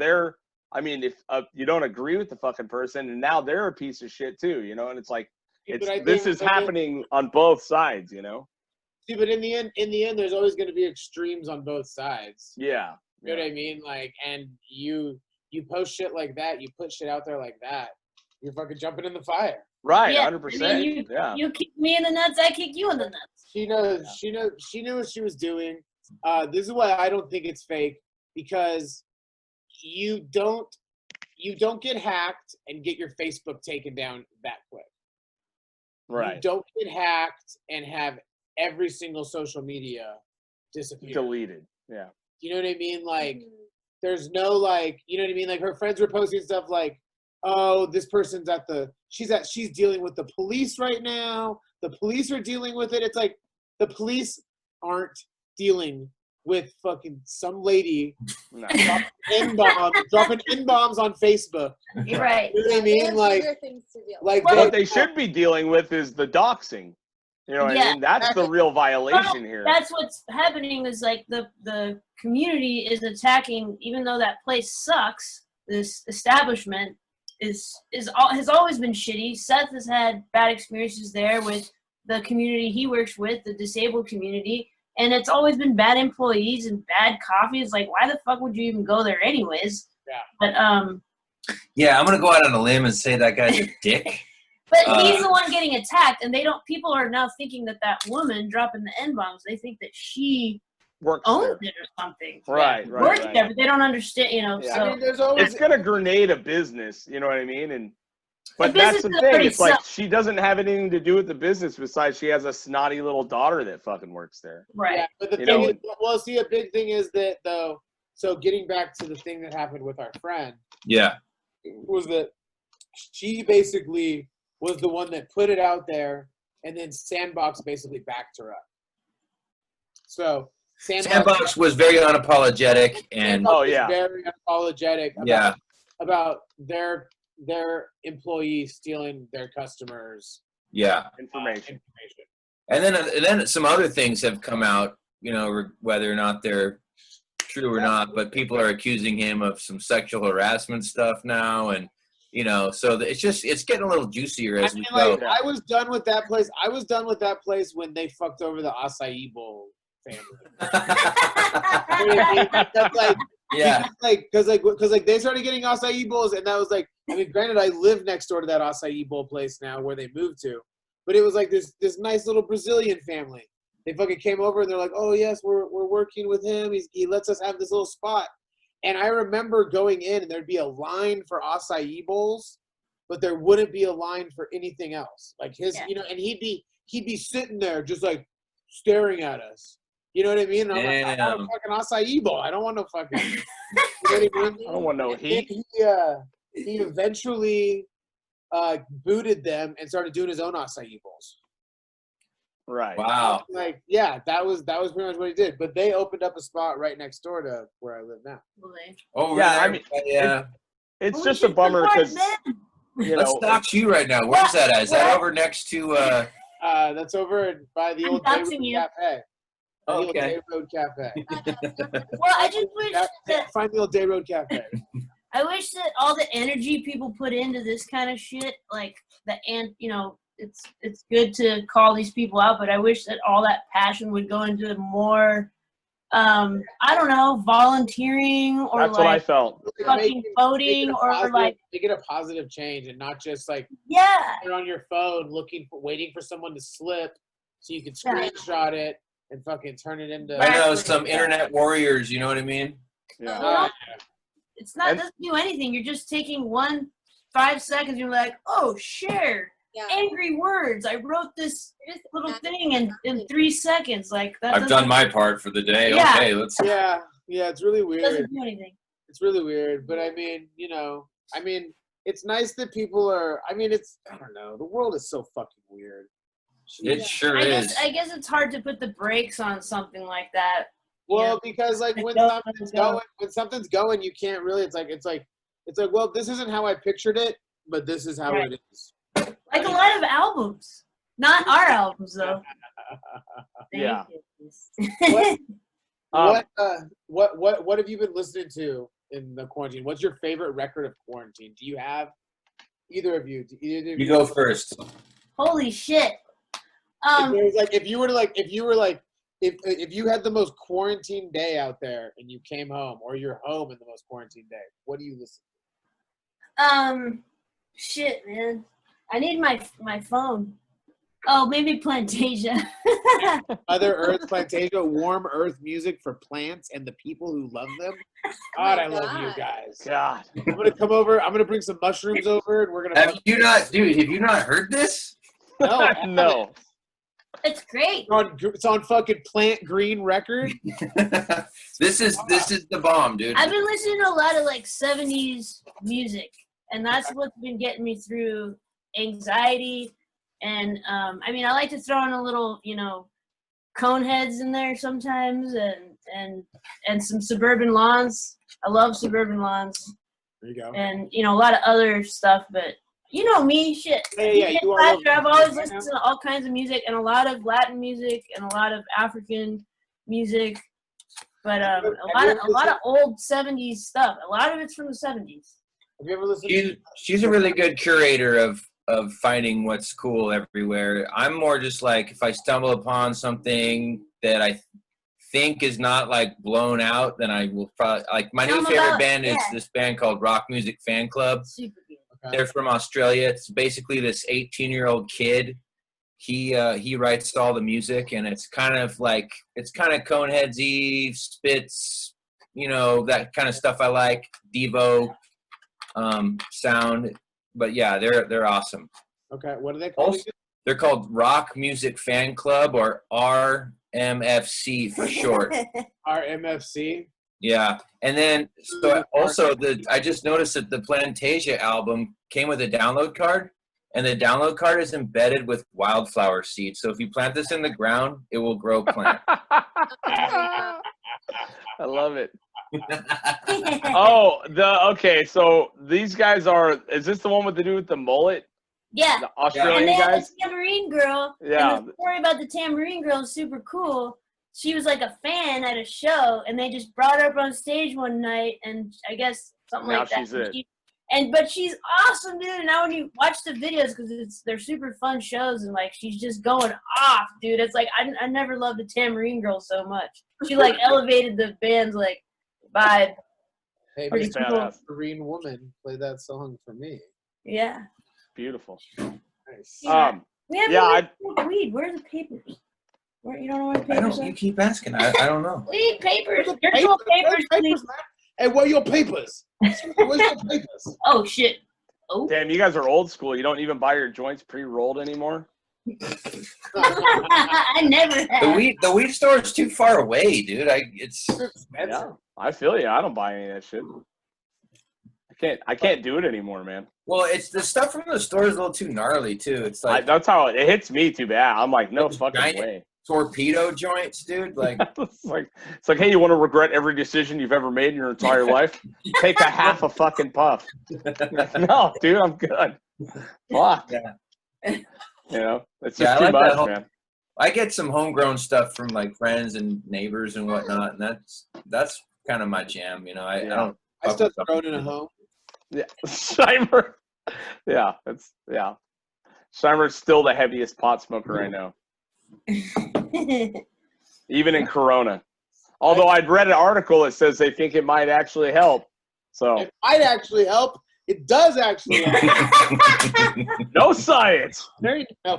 if you don't agree with the fucking person and now they're a piece of shit too, and it's like, this is happening on both sides, See, but in the end, there's always going to be extremes on both sides. Yeah. You know what I mean? Like, and you post shit like that, you put shit out there like that, you're fucking jumping in the fire. Right, yeah, 100%. You kick me in the nuts, I kick you in the nuts. She knew what she was doing. This is why I don't think it's fake, because you don't you don't get hacked and get your Facebook taken down that quick. Right. You don't get hacked and have every single social media disappear. Deleted. Yeah. You know what I mean? Like, Mhm. there's no like, you know what I mean? Like her friends were posting stuff like, oh, this person's she's dealing with the police right now. The police are dealing with it. It's like the police aren't dealing with fucking some lady No. dropping N-bombs on Facebook. You're right. You know what I They mean? have Like, bigger things to deal with. like What they should be dealing with is the doxing. You know what Yeah. I mean? That's the real violation here. That's what's happening is like the community is attacking, even though that place sucks. This establishment has always been shitty. Seth has had bad experiences there with the community he works with, the disabled community, and it's always been bad employees and bad coffee. It's like, why the fuck would you even go there anyways? Yeah. But Yeah, I'm gonna go out on a limb and say that guy's a dick. But he's the one getting attacked, and people are now thinking that woman dropping the N-bombs, they think that she Works owns there. it or something. Right, Works right. there, but they don't understand, Yeah. so. I mean, there's always It's gonna grenade a business, you know what I mean? But The that's business the is thing. already It's like set. she doesn't have anything to do with the business besides she has a snotty little daughter that fucking works there. Right. Yeah, but the You thing know, is, well, see, a big thing is that though. So getting back to the thing that happened with our friend, Yeah. was that she basically was the one that put it out there, and then Sandbox basically backed her up. So Sandbox was very unapologetic and Oh, was yeah. very unapologetic about their employees stealing their customers' Information. And then some other things have come out, whether or not they're true or not, but people are accusing him of some sexual harassment stuff now, and so it's getting a little juicier as we go. Like, I was done with that place. I was done with that place when they fucked over the acai bowl family. You know what I mean? That's like, Yeah. because they started getting acai bowls, and that was like, I mean, granted, I live next door to that acai bowl place now where they moved to, but it was like this nice little Brazilian family. They fucking came over and they're like, oh yes, we're working with him. He lets us have this little spot. And I remember going in and there'd be a line for acai bowls, but there wouldn't be a line for anything else. Like his, and he'd be sitting there just like staring at us. You know what I mean? And I'm like, I want a fucking acai bowl. I don't want no fucking. You know what I mean? I don't want no heat. He eventually booted them and started doing his own acai bowls. Right. Wow. Like, yeah, that was pretty much what he did. But they opened up a spot right next door to where I live now. Oh Yeah, yeah. I mean, yeah. It's just a bummer because Let's dox you right now. Where's that at? Is that over next to? That's over by the old Day Road Cafe. The old Okay. Day Road Cafe. Well, I just wish that Find the old Day Road Cafe. I wish that all the energy people put into this kind of shit, like it's good to call these people out, but I wish that all that passion would go into more, I don't know, volunteering or that's what I felt. fucking voting or like make it a positive change and not just like yeah. you're on your phone waiting for someone to slip so you can screenshot it and fucking turn it into. I know some internet warriors. You know what I mean? Yeah. It's not doesn't do anything. You're just taking 5 seconds. You're like, oh, share. Yeah. Angry words. I wrote this little thing in 3 seconds. Like that. I've done my part for the day. Yeah. Okay, let's. Yeah, it's really weird. Doesn't do anything. It's really weird, but I mean, it's nice that people are. I mean, I don't know. The world is so fucking weird. It sure I is. guess it's hard to put the brakes on something like that. Well, because like when something's going, you can't really. It's like, well, this isn't how I pictured it, but this is how it is. Like a lot of albums, not our albums though. Yeah. What have you been listening to in the quarantine? What's your favorite record of quarantine? Do you have either of you? You go first. Holy shit! If you had the most quarantine day out there and you came home, or you're home in the most quarantine day, what do you listen to? Shit, man. I need my phone. Oh, maybe Plantasia. Mother Earth, Plantasia, warm earth music for plants and the people who love them. God, I love you guys. God. I'm gonna come over. I'm gonna bring some mushrooms over, and we're gonna. Have you not, dude? Have you not heard this? No, No. It's great. It's on fucking Plant Green Record. This is the bomb, dude. I've been listening to a lot of like 70s music, and that's what's been getting me through anxiety. And I mean, I like to throw in a little, you know, Coneheads in there sometimes, and some Suburban Lawns. I love Suburban Lawns. There you go. And you know, a lot of other stuff, but you know me, shit. Yeah, you are. I've always listened to all kinds of music, and a lot of Latin music, and a lot of African music, but a lot of old 70s stuff. A lot of it's from the 70s. Have you ever listened? She's a really good curator of finding what's cool everywhere. I'm more just like, if I stumble upon something that I think is not like blown out, then I will probably like. My new favorite band is this band called Rock Music Fan Club. Super good. Okay. They're from Australia. It's basically this 18-year-old kid. He writes all the music, and it's kind of Coneheads-y, Spitz, you know, that kind of stuff I like. Devo sound. But yeah, they're awesome. Okay, what are they called? Also, they're called Rock Music Fan Club, or RMFC for short. RMFC. Yeah, and then so also I just noticed that the Plantasia album came with a download card, and the download card is embedded with wildflower seeds. So if you plant this in the ground, it will grow plant. I love it. Oh, okay. So these guys is this the one with the dude with the mullet? Yeah. The Australian and they had guys? the Tambourine Girl. Yeah. And the story about the Tambourine Girl is super cool. She was like a fan at a show, and they just brought her up on stage one night, and I guess something Now like that. she's it. But she's awesome, dude. And now when you watch the videos, because they're super fun shows, and like she's just going off, dude. It's like I never loved the Tambourine Girl so much. She like elevated the band's like vibe. Hey, Pretty Miss cool. Green Woman, play that song for me. Yeah. Beautiful. Nice. We have weed. Where are the papers? You don't know where the papers are? You keep asking. I don't know. We need papers. Virtual papers, please. Man. Hey, where are your papers? Where's your papers? Oh, shit. Oh. Damn, you guys are old school. You don't even buy your joints pre-rolled anymore? I never have. The weed store is too far away, dude. Yeah, I feel you. I don't buy any of that shit. I can't do it anymore, man. Well, it's the stuff from the store is a little too gnarly too. It's like That's how it hits me too bad. I'm like, no Those fucking giant way. torpedo joints, dude. Like it's like, hey, you want to regret every decision you've ever made in your entire life? Take a half a fucking puff. No, dude, I'm good. Fuck. Yeah. You know, it's just I too like much, that man. I get some homegrown stuff from like friends and neighbors and whatnot, and that's kind of my jam. You know, I don't. I still throw it in a home. Yeah, Scheimer. Yeah, Scheimer's still the heaviest pot smoker I know, even in Corona. Although I'd read an article that says they think it might actually help. So It might actually help. It does actually help. no science. There you go.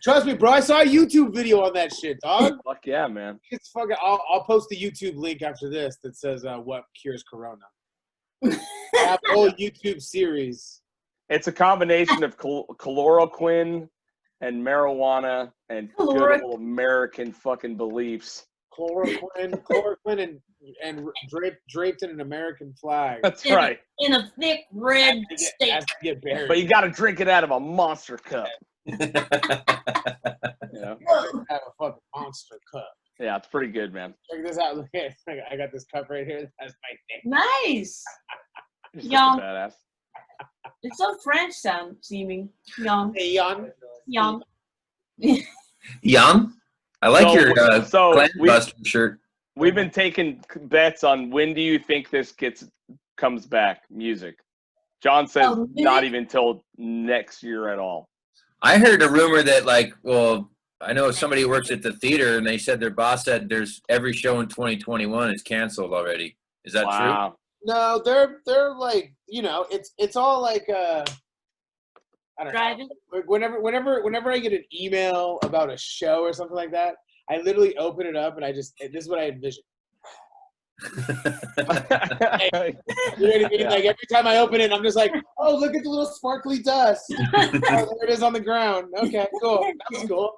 Trust me, bro. I saw a YouTube video on that shit, dog. Fuck yeah, man. It's fucking. I'll post the YouTube link after this that says what cures Corona. I have a whole YouTube series. It's a combination of chloroquine and marijuana and good old American fucking beliefs. Chloroquine, and draped in an American flag. That's right. In a thick red steak. Has to get buried. But you got to drink it out of a monster cup. You know? Have a fucking monster cup. Yeah, it's pretty good, man. Check this out. Look at, I got this cup right here. That's my name. Nice. You're such a Young. badass. It's so French sound seeming. Young. Hey, Jan. Young. Yum. I like your Glenn we- Buster shirt. We've been taking bets on when do you think this comes back, music. John says not even till next year at all. I heard a rumor that I know somebody who works at the theater, and they said their boss said there's every show in 2021 is canceled already. Is that true? No, they're like, you know, it's all like I don't Driving. know. Whenever I get an email about a show or something like that, I literally open it up and this is what I envision. You know what I mean? Yeah. Like every time I open it, I'm just like, oh, look at the little sparkly dust. Oh, there it is on the ground. Okay, cool. That's cool.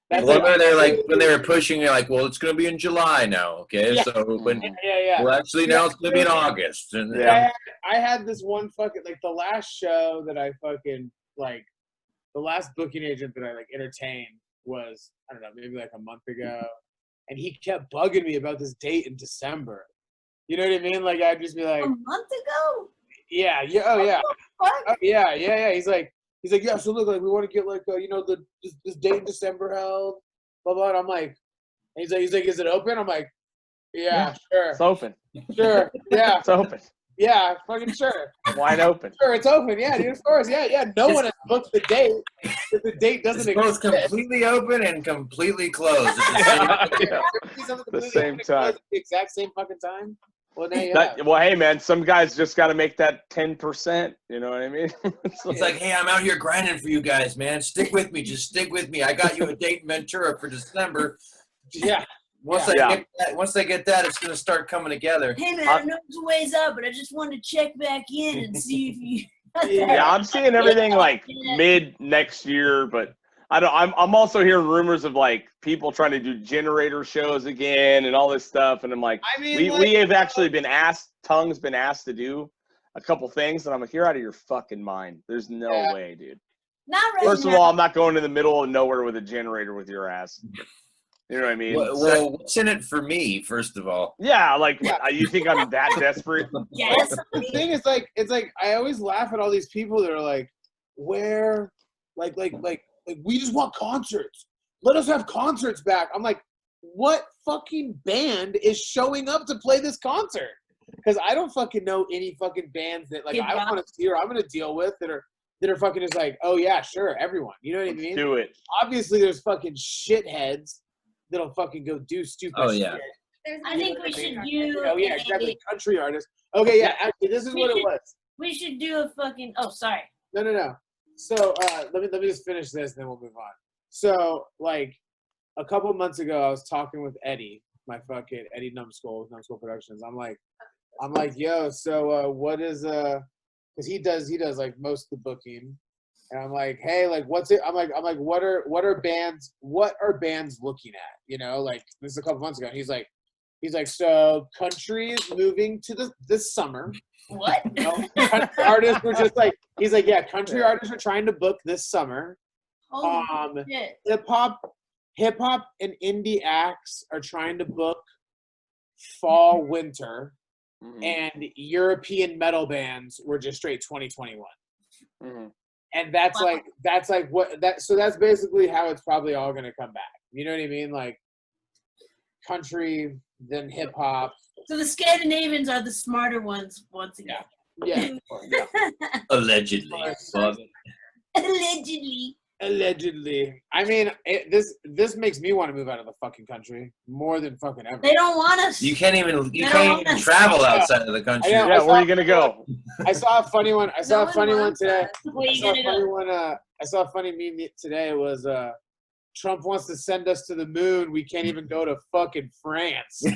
That's Well, they're like when they were pushing, you're like, well, it's going to be in July now, okay? Yeah. So when yeah. well, actually now it's going to be in August. And Yeah. I had this one fucking like the last show that I fucking like the last booking agent that I like entertained was I don't know maybe like a month ago, and he kept bugging me about this date in December. You know what I mean? Like I'd just be like, A month ago? yeah, oh yeah, What? oh, yeah. He's like, yeah. So look, like we want to get like this date in December held, blah blah. And I'm like, and he's like, is it open? I'm like, yeah. Sure, It's open. sure, yeah, It's open. yeah, fucking sure. Wide open. Sure, it's open. Yeah, dude, of course. Yeah. No one has booked the date. If the date doesn't it's both exist. completely open and completely closed at the same time. Yeah. Everybody's on The completely same open and closed time. at the exact same fucking time. Well, now you have. Well, hey, man, some guys just got to make that 10%. You know what I mean? It's like, hey, I'm out here grinding for you guys, man. Stick with me. Just stick with me. I got you a date in Ventura for December. Yeah. Once I get that, it's gonna start coming together. Hey man, I know it's a ways out, but I just wanted to check back in and see if you. Yeah, I'm seeing everything like mid next year, but I'm also hearing rumors of like people trying to do generator shows again and all this stuff, and I'm like, I mean, we have actually been asked. Tongue's been asked to do a couple things, and I'm like, you're out of your fucking mind. There's no way, dude. Not right First of now. all, I'm not going to the middle of nowhere with a generator with your ass. You know what I mean? Well, what's in it for me, first of all? Yeah, like you think I'm that desperate? Yes. the thing is, like, it's like I always laugh at all these people that are like, where, like we just want concerts. Let us have concerts back. I'm like, what fucking band is showing up to play this concert? Because I don't fucking know any fucking bands that like I want to see or I'm gonna deal with that are fucking just like, oh yeah, sure, everyone. You know what I mean? Do it. Obviously, there's fucking shitheads that'll fucking go do stupid shit. I think we should do. Oh yeah, exactly. Country artists. Okay, yeah. Actually, this is what it was. We should do a fucking. Oh, sorry. No. So let me just finish this, and then we'll move on. So like a couple months ago, I was talking with Eddie, my fucking Eddie Numbskull Productions. I'm like, yo, so what is because he does like most of the booking, and I'm like, hey, like what's it? I'm like, what are bands looking at? You know, like this is a couple months ago. And he's like, so country is moving to this summer. What? You know, country artists were just like, he's like, yeah, country artists are trying to book this summer. Holy shit. Hip hop and indie acts are trying to book fall, winter, and European metal bands were just straight 2021. And that's so that's basically how it's probably all gonna come back. You know what I mean? Like country, then hip hop. So the Scandinavians are the smarter ones once again. Yeah. Allegedly. Allegedly. I mean, this makes me want to move out of the fucking country more than fucking ever. They don't want us. You can't even travel outside of the country. Yeah, where are you gonna go? I saw a funny one. I saw a funny one today. Where you gonna go? I saw a funny meme today. It was Trump wants to send us to the moon. We can't even go to fucking France. We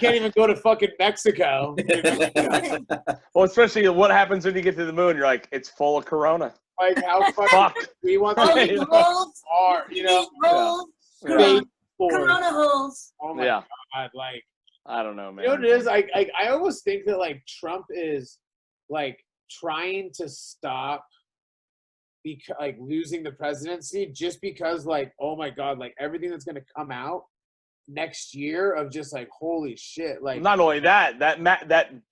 can't even go to fucking Mexico. Well, especially what happens when you get to the moon? You're like, it's full of corona. Like how fucking we want to Holes. you know? Corona holes. Oh my god! Like I don't know, man. You know what it is? I almost think that like Trump is like trying to stop like losing the presidency just because like, oh my god, like everything that's gonna come out next year of just like holy shit. Like not only that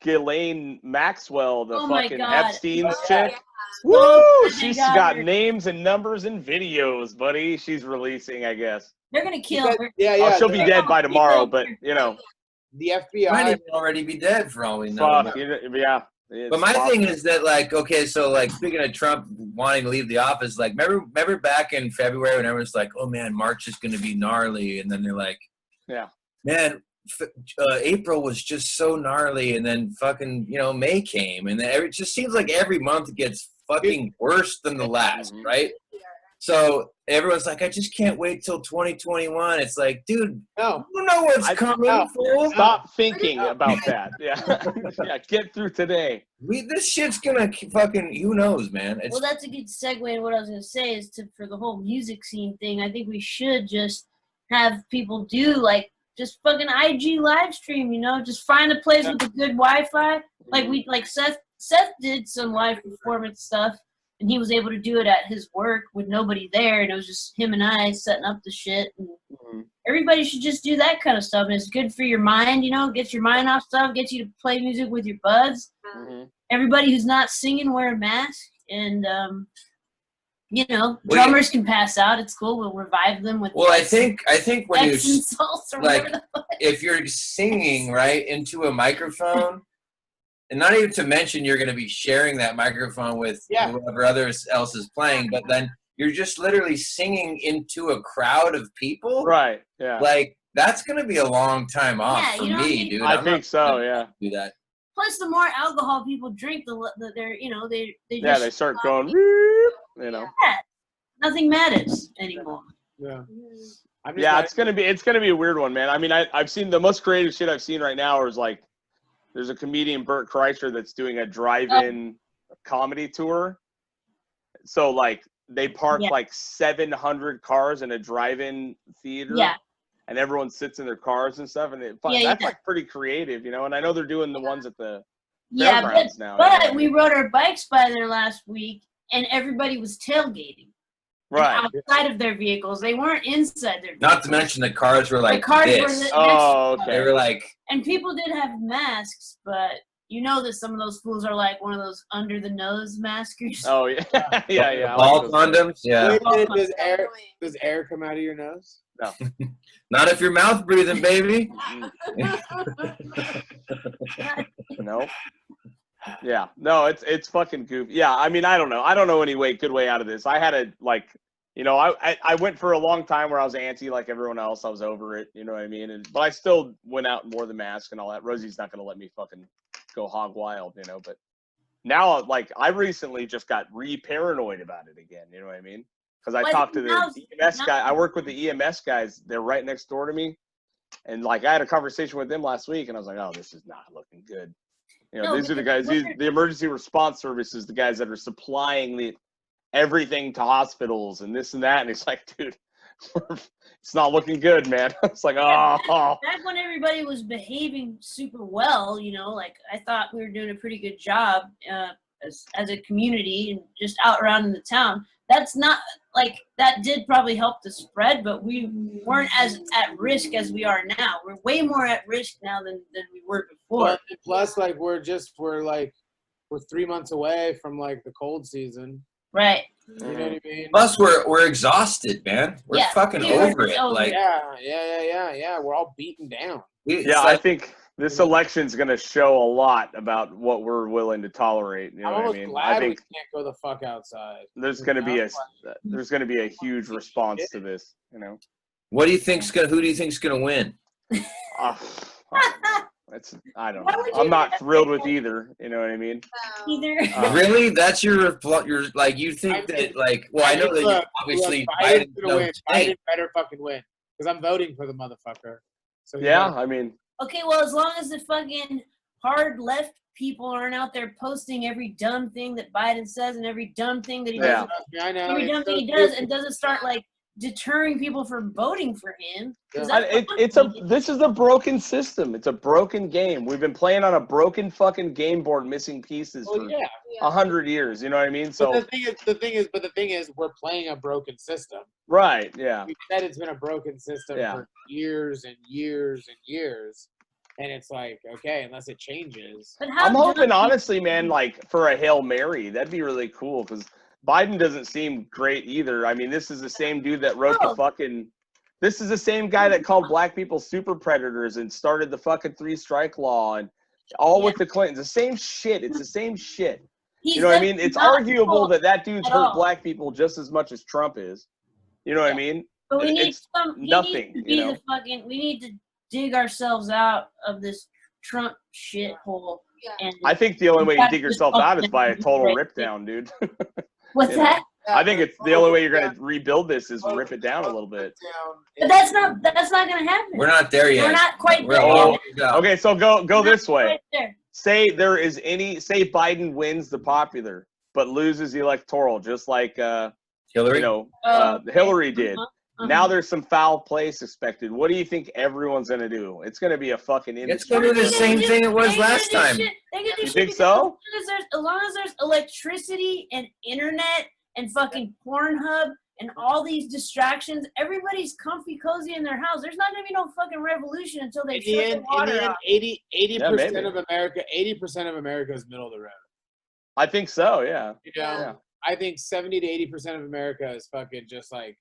Ghislaine Maxwell, the fucking Epstein's chick. Woo! She's got names and numbers and videos, buddy. She's releasing, I guess. They're gonna kill her. Yeah. She'll be dead by tomorrow, but you know. The FBI might even already be dead for all we know. Fuck, yeah. But my thing is that, like, okay, so, like, speaking of Trump wanting to leave the office, like, remember back in February when everyone's like, oh, man, March is going to be gnarly, and then they're like, yeah, man, April was just so gnarly, and then fucking May came, and then it just seems like every month gets fucking worse than the last, right? So everyone's like, I just can't wait till 2021. It's like, dude, No. you know what's coming, fool. Stop thinking about that. Yeah. Yeah, get through today. This shit's gonna fucking, who knows, man. Well, that's a good segue. And what I was gonna say is for the whole music scene thing, I think we should just have people do like just fucking IG live stream. Just find a place with a good Wi-Fi. Like Seth did some live performance stuff. And he was able to do it at his work with nobody there, and it was just him and I setting up the shit. And everybody should just do that kind of stuff, and it's good for your mind, gets your mind off stuff, gets you to play music with your buds. Everybody who's not singing, wear a mask, and drummers can pass out. It's cool. We'll revive them with. Well, I think when you salts or like, if you're singing right into a microphone. And not even to mention you're going to be sharing that microphone with whoever else is playing, but then you're just literally singing into a crowd of people. Right, yeah. Like, that's going to be a long time off for me, dude. I think so, yeah. Do that. Plus, the more alcohol people drink, they start going, Yeah, nothing matters anymore. Yeah. It's gonna be a weird one, man. I mean, I've seen the most creative shit I've seen right now is like, there's a comedian, Bert Kreischer, that's doing a drive-in comedy tour. So, like, they park like 700 cars in a drive-in theater. Yeah. And everyone sits in their cars and stuff. And that's like pretty creative, And I know they're doing the ones at the fairgrounds now. But we rode our bikes by there last week, and everybody was tailgating. Right. Outside of their vehicles. They weren't inside their vehicles. Not to mention the cars were like this. Okay. They were like... And people did have masks, but that some of those fools are like one of those under-the-nose maskers. Oh, yeah. Yeah. Ball condoms? Yeah. Does air come out of your nose? No. Not if you're mouth breathing, baby. Nope. Yeah, no, it's fucking goofy. Yeah, I mean, I don't know any good way out of this. I had a I went for a long time where I was anti like everyone else. I was over it, you know what I mean? But I still went out and wore the mask and all that. Rosie's not gonna let me fucking go hog wild, But now, like, I recently just got paranoid about it again. You know what I mean? Because I talked to the EMS guy. I work with the EMS guys. They're right next door to me, and like I had a conversation with them last week, and I was like, oh, this is not looking good. These are the guys, the emergency response services, the guys that are supplying everything to hospitals and this and that. And it's like, dude, it's not looking good, man. It's like, oh. Back when everybody was behaving super well, like I thought we were doing a pretty good job as a community and just out around in the town. That's not like that did probably help the spread, but we weren't as at risk as we are now. We're way more at risk now than we were before. Plus, like we're 3 months away from like the cold season. Right. You know what I mean? Plus, we're exhausted, man. We're fucking over it. Like, yeah. We're all beaten down. I think this election's going to show a lot about what we're willing to tolerate. You know what I mean? I think we can't go the fuck outside. There's going to be a huge response to this. What do you think's gonna? Who do you think's gonna win? I don't know. I'm not thrilled with either. You know what I mean? Either. Really? That's your like? You think that like? Well, I know that you obviously Biden's gonna win. Biden better fucking win because I'm voting for the motherfucker. So I mean. Okay, well, as long as the fucking hard left people aren't out there posting every dumb thing that Biden says and every dumb thing that he does, every dumb thing he does, and doesn't start like deterring people from voting for him. This is a broken system. It's a broken game. We've been playing on a broken fucking game board, missing pieces for 100 years. You know what I mean? So but the thing is, we're playing a broken system. Right? Yeah. We said it's been a broken system for years and years and years, and it's like, okay, unless it changes. I'm hoping, honestly, man, like for a Hail Mary, that'd be really cool because Biden doesn't seem great either. I mean, this is the same dude that wrote this is the same guy that called black people super predators and started the fucking 3-strike law and all with the Clintons. The same shit. It's the same shit. You know what I mean? It's arguable that dude's hurt black people just as much as Trump is. You know what I mean? But we need nothing. We need dig ourselves out of this Trump shithole. Yeah. And I think the only way you dig Just yourself out is fucking by a total right. rip down, dude. what's you know. that? I think it's the only way you're gonna rebuild this is rip it down a little bit. But that's not gonna happen. We're not there yet. We're not quite We're there. a long yet. ways out. Okay, so go We're not this way. quite there. Say Biden wins the popular, but loses the electoral, just like Hillary? Hillary did. Uh-huh. Now there's some foul play suspected. What do you think everyone's gonna do? It's gonna be a fucking It's industry. gonna be the same thing it was last time. You think so? As long as there's electricity and internet and fucking Pornhub and all these distractions, everybody's comfy cozy in their house. There's not gonna be no fucking revolution until they shut the water off. 80% of America, 80% of America is middle of the road. I think so. Yeah. You know, Yeah. I think 70 to 80% of America is fucking just like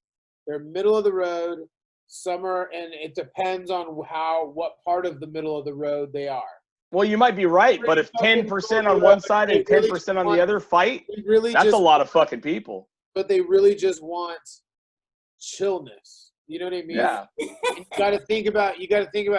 they're middle of the road. Summer, and it depends on what part of the middle of the road they are. Well, you might be right, but if 10% on one side and 10% on the other fight, that's a lot of fucking people. But they really just want chillness. You know what I mean? Yeah. You got to think about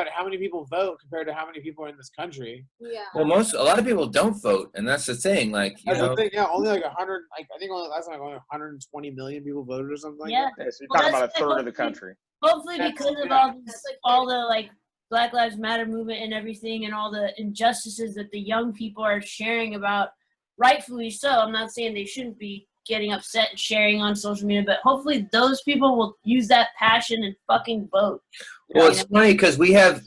how many people vote compared to how many people are in this country. Yeah. Well, a lot of people don't vote, and that's the thing. Like, you That's know, the thing. Yeah, only like 100. Like I think last time only 120 million people voted or something. Yeah. So you're Well, talking about a that's- third of the country. Hopefully, That's- because of yeah. all the like Black Lives Matter movement and everything, and all the injustices that the young people are sharing about, rightfully so. I'm not saying they shouldn't be getting upset and sharing on social media, but hopefully those people will use that passion and fucking vote. well, it's funny because we have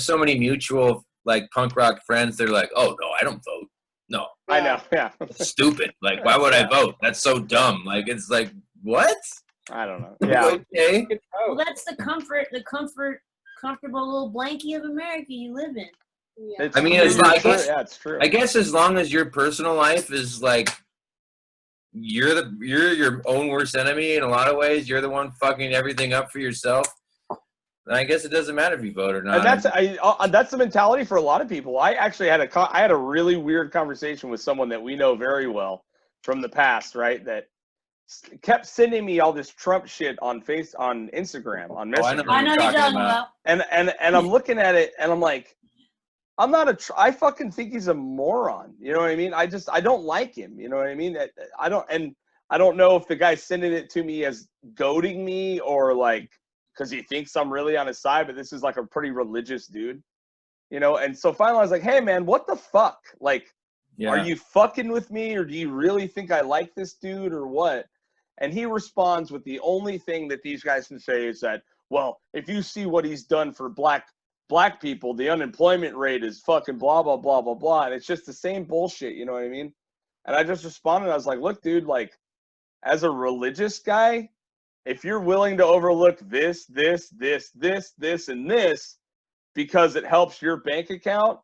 so many mutual like punk rock friends. They're like, oh no, I don't vote. No, I know. Yeah. it's stupid. Like, why would I vote? That's so dumb. Like, it's like, what? I don't know. Yeah. Okay. Well, that's the comfortable little blankie of America you live in. Yeah. I mean, it's like- yeah, it's true. I guess as long as your personal life is like, you're your own worst enemy in a lot of ways. You're the one fucking everything up for yourself. Then I guess it doesn't matter if you vote or not. And that's the mentality for a lot of people. I actually had a really weird conversation with someone that we know very well from the past, right? That kept sending me all this Trump shit on Instagram, on Messenger. I know you're talking about. And I'm looking at it and I'm like, I fucking think he's a moron. You know what I mean? I don't like him. You know what I mean? I don't know if the guy's sending it to me as goading me or like, because he thinks I'm really on his side, but this is like a pretty religious dude, you know? And so finally I was like, hey man, what the fuck? Like, are you fucking with me, or do you really think I like this dude or what? And he responds with the only thing that these guys can say is that, well, if you see what he's done for black people, the unemployment rate is fucking blah, blah, blah, blah, blah. And it's just the same bullshit, you know what I mean? And I just responded, I was like, look, dude, like, as a religious guy, if you're willing to overlook this, and this because it helps your bank account,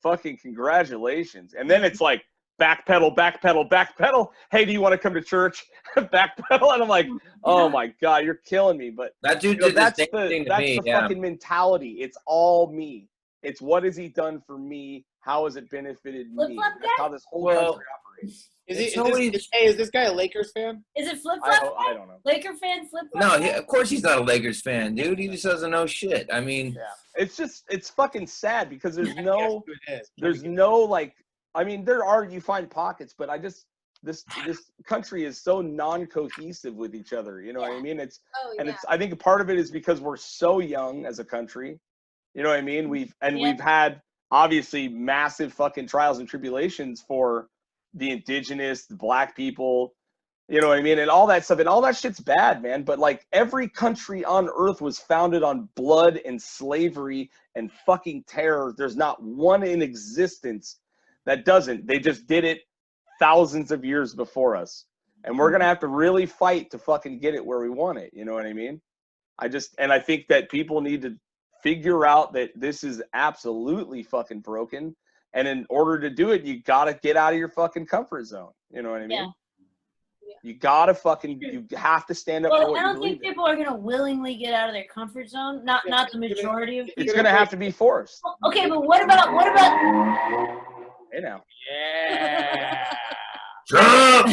fucking congratulations. And then it's like, backpedal. Hey, do you want to come to church? Backpedal. And I'm like, oh my God, you're killing me. But that dude you know, did the same thing to me. That's the fucking mentality. It's all me. It's what has he done for me? How has it benefited me? Flip-flop That's how this whole country operates. Is this guy a Lakers fan? Is it flip I flop? don't know. Laker fan flip flop? No, of course he's not a Lakers fan, dude. He just doesn't know shit. I mean, Yeah, it's fucking sad because there's no, Yes, there's no like. I mean, you find pockets, but this country is so non-cohesive with each other. You know what I mean? I think a part of it is because we're so young as a country. You know what I mean? We've had obviously massive fucking trials and tribulations for the indigenous, the black people. You know what I mean? And all that stuff, and all that shit's bad, man. But like every country on earth was founded on blood and slavery and fucking terror. There's not one in existence that doesn't. They just did it thousands of years before us. And we're going to have to really fight to fucking get it where we want it. You know what I mean? I think that people need to figure out that this is absolutely fucking broken. And in order to do it, you got to get out of your fucking comfort zone. You know what I mean? Yeah. You got to you have to stand up for Well, what I you don't believe think people are going to willingly get out of their comfort zone. Not the majority of people. It's going to have to be forced. Okay, but what about Hey now. Yeah. Trump!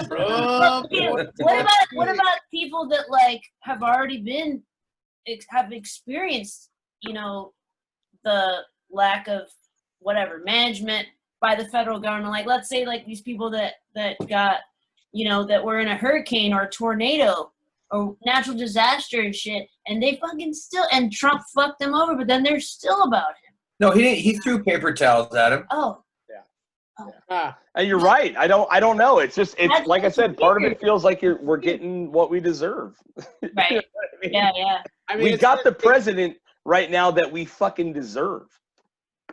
Trump. okay, what about people that like have already have experienced you know, the lack of whatever management by the federal government. Like, let's say like these people that got, you know, that were in a hurricane or a tornado or natural disaster and shit, and they fucking still, and Trump fucked them over, but then they're still about him. No, he didn't. He threw paper towels at him. Oh. And you're right. I don't know. It's just, it's That's like I said, part of weird. it feels like we're getting what we deserve. Right. You know what I mean? Yeah. I mean, We it's got the not- president right now that we fucking deserve.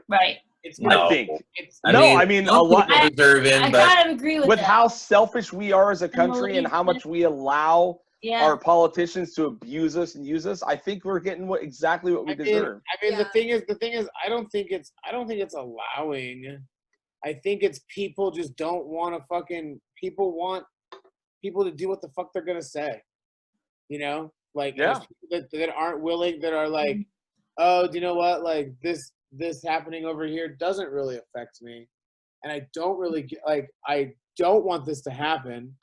Right. It's No. I think. It's I mean, a some lot people deserve I in, but kind of agree with with that. how selfish we are as a country and how much we allow Yeah. our politicians to abuse us and use us. I think we're getting exactly what we deserve. I mean, Yeah. the thing is, I don't think it's allowing. I think it's people just don't want to fucking. People want people to do what the fuck they're gonna say. You know, like Yeah. there's people that aren't willing, that are like, oh, do you know what? Like this happening over here doesn't really affect me, and I don't really get, like, I don't want this to happen,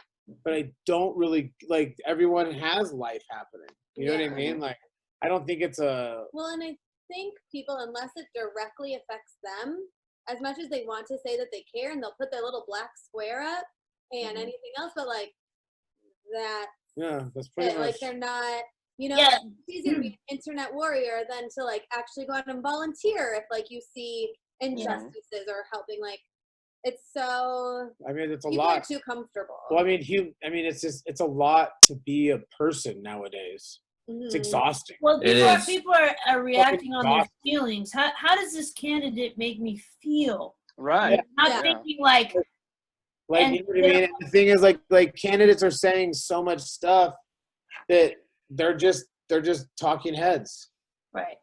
but I don't really, like, everyone has life happening. You know what I Yeah. mean? Like, I don't think it's a. Well, and I think people, unless it directly affects them, as much as they want to say that they care, and they'll put their little black square up and anything else, but like that, Yeah, that's pretty much. like they're not, you know, Yeah. it's easier to be an internet warrior than to like actually go out and volunteer if like you see injustices or helping. Like, it's so I mean, it's a people lot. are too comfortable. Well, I mean, it's a lot to be a person nowadays. It's Mhm. exhausting. Well, It people are reacting on their exhausting. feelings. How does this candidate make me feel? Right. Not Yeah. thinking like, Like, and you know what I mean? And the thing is, like candidates are saying so much stuff that they're just talking heads. right.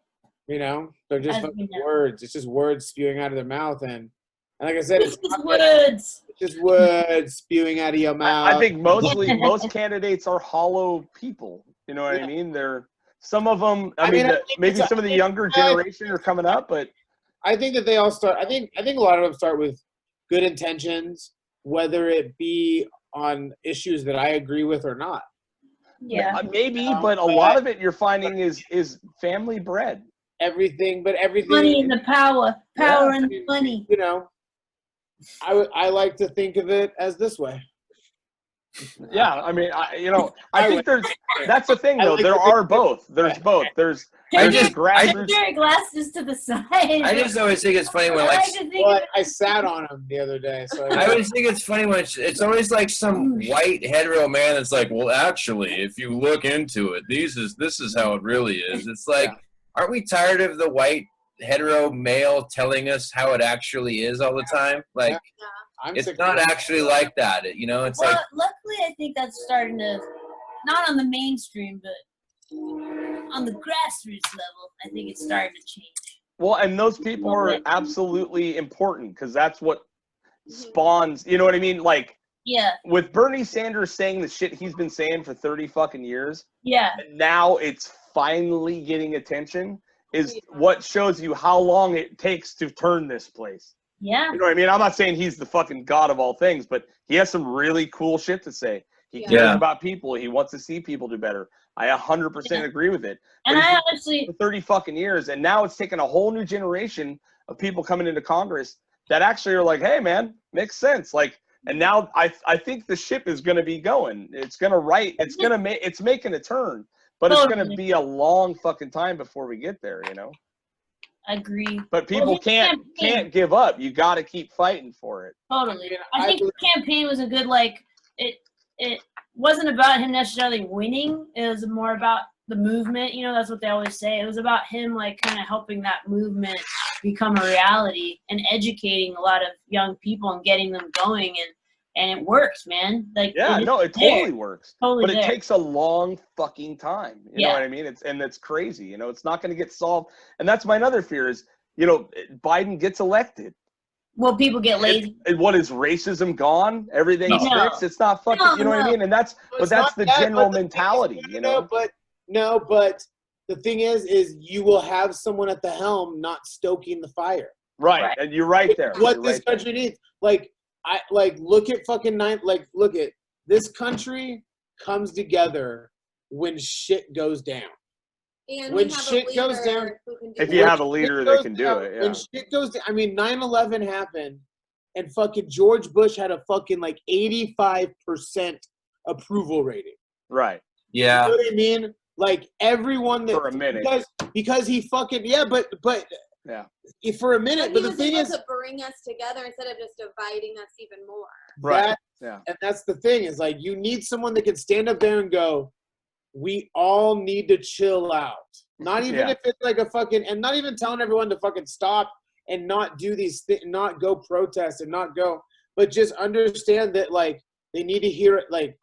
You know, they're just As we fucking know. words. It's just words spewing out of their mouth, and like I said, it's These not words. it's just words spewing out of your mouth. I think most candidates are hollow people. You know what I Yeah. mean? They're some of them. I mean, I think Maybe it's- some of the I think- younger generation are coming up, but I think that they all start. I think a lot of them start with good intentions, whether it be on issues that I agree with or not. Yeah. maybe. But a lot of it you're finding is family bred. Everything, but everything. Money and the power. Power I and mean, money. You know, I like to think of it as this way. Yeah, I mean, I think that's the thing I though. like There to are think- both. There's both. There's I the just- grassroots. Put your glasses to the side. I just always think it's funny when I like like to think Well, of I sat on him the other day, so I always think it's funny when it's always like some white hetero man that's like, well, actually, if you look into it, this is how it really is. It's like, aren't we tired of the white hetero male telling us how it actually is all the time? Like, I'm it's sick not of it. actually like that. It's well, like, luckily, I think that's starting to, not on the mainstream, but on the grassroots level, I think it's starting to change. Well, and those people are absolutely important because that's what spawns. You know what I mean? Like Yeah, with Bernie Sanders saying the shit he's been saying for 30 fucking years, yeah, and now it's finally getting attention. Is what shows you how long it takes to turn this place. yeah. You know what I mean? I'm not saying he's the fucking god of all things, but he has some really cool shit to say. He cares Yeah. about people. He wants to see people do better. I 100% agree with it. And But he's I been honestly, for 30 fucking years, and now it's taken a whole new generation of people coming into Congress that actually are like, hey, man, makes sense. Like, and now I think the ship is going to be going. It's going to it's making a turn, but it's going to Totally. be a long fucking time before we get there, you know? agree. But people Well, his can't give up. You got to keep fighting for it. Totally. mean, I I think believe- the campaign was a good, like, it wasn't about him necessarily winning. It was more about the movement. You know, that's what they always say. It was about him, like, kind of helping that movement become a reality and educating a lot of young people and getting them going. And it works, man. Like, Yeah, no, it there. totally works. Totally But it there. takes a long fucking time. You know Yeah. what I mean? It's crazy. You know, it's not going to get solved. And that's my other fear is, you know, Biden gets elected. Well, people get lazy. What is racism gone? Everything's No. fixed. It's not fucking. No, you know what I no. mean? And that's It's that's not the that, general but the thing is- mentality. You know. But the thing is you will have someone at the helm not stoking the fire. Right. Right. And you're right there. What You're this right there. country needs. Look at fucking look at this country comes together when shit goes down. And When we have shit a goes down- leader who can do If it. you have a When leader shit that goes can do down- it, When yeah. shit goes down, I mean, 9/11 happened, and fucking George Bush had a fucking like 85% approval rating. Right. Yeah. You know what I mean? Like everyone that For a minute. because he fucking but Yeah. for a minute. But But he the was thing able is, to bring us together instead of just dividing us even more. Right. that- Yeah. and that's the thing is like you need someone that can stand up there and go, we all need to chill out. Not even Yeah. if it's like a fucking, and not even telling everyone to fucking stop and not do these things, not go protest and not go, but just understand that like they need to hear it. Like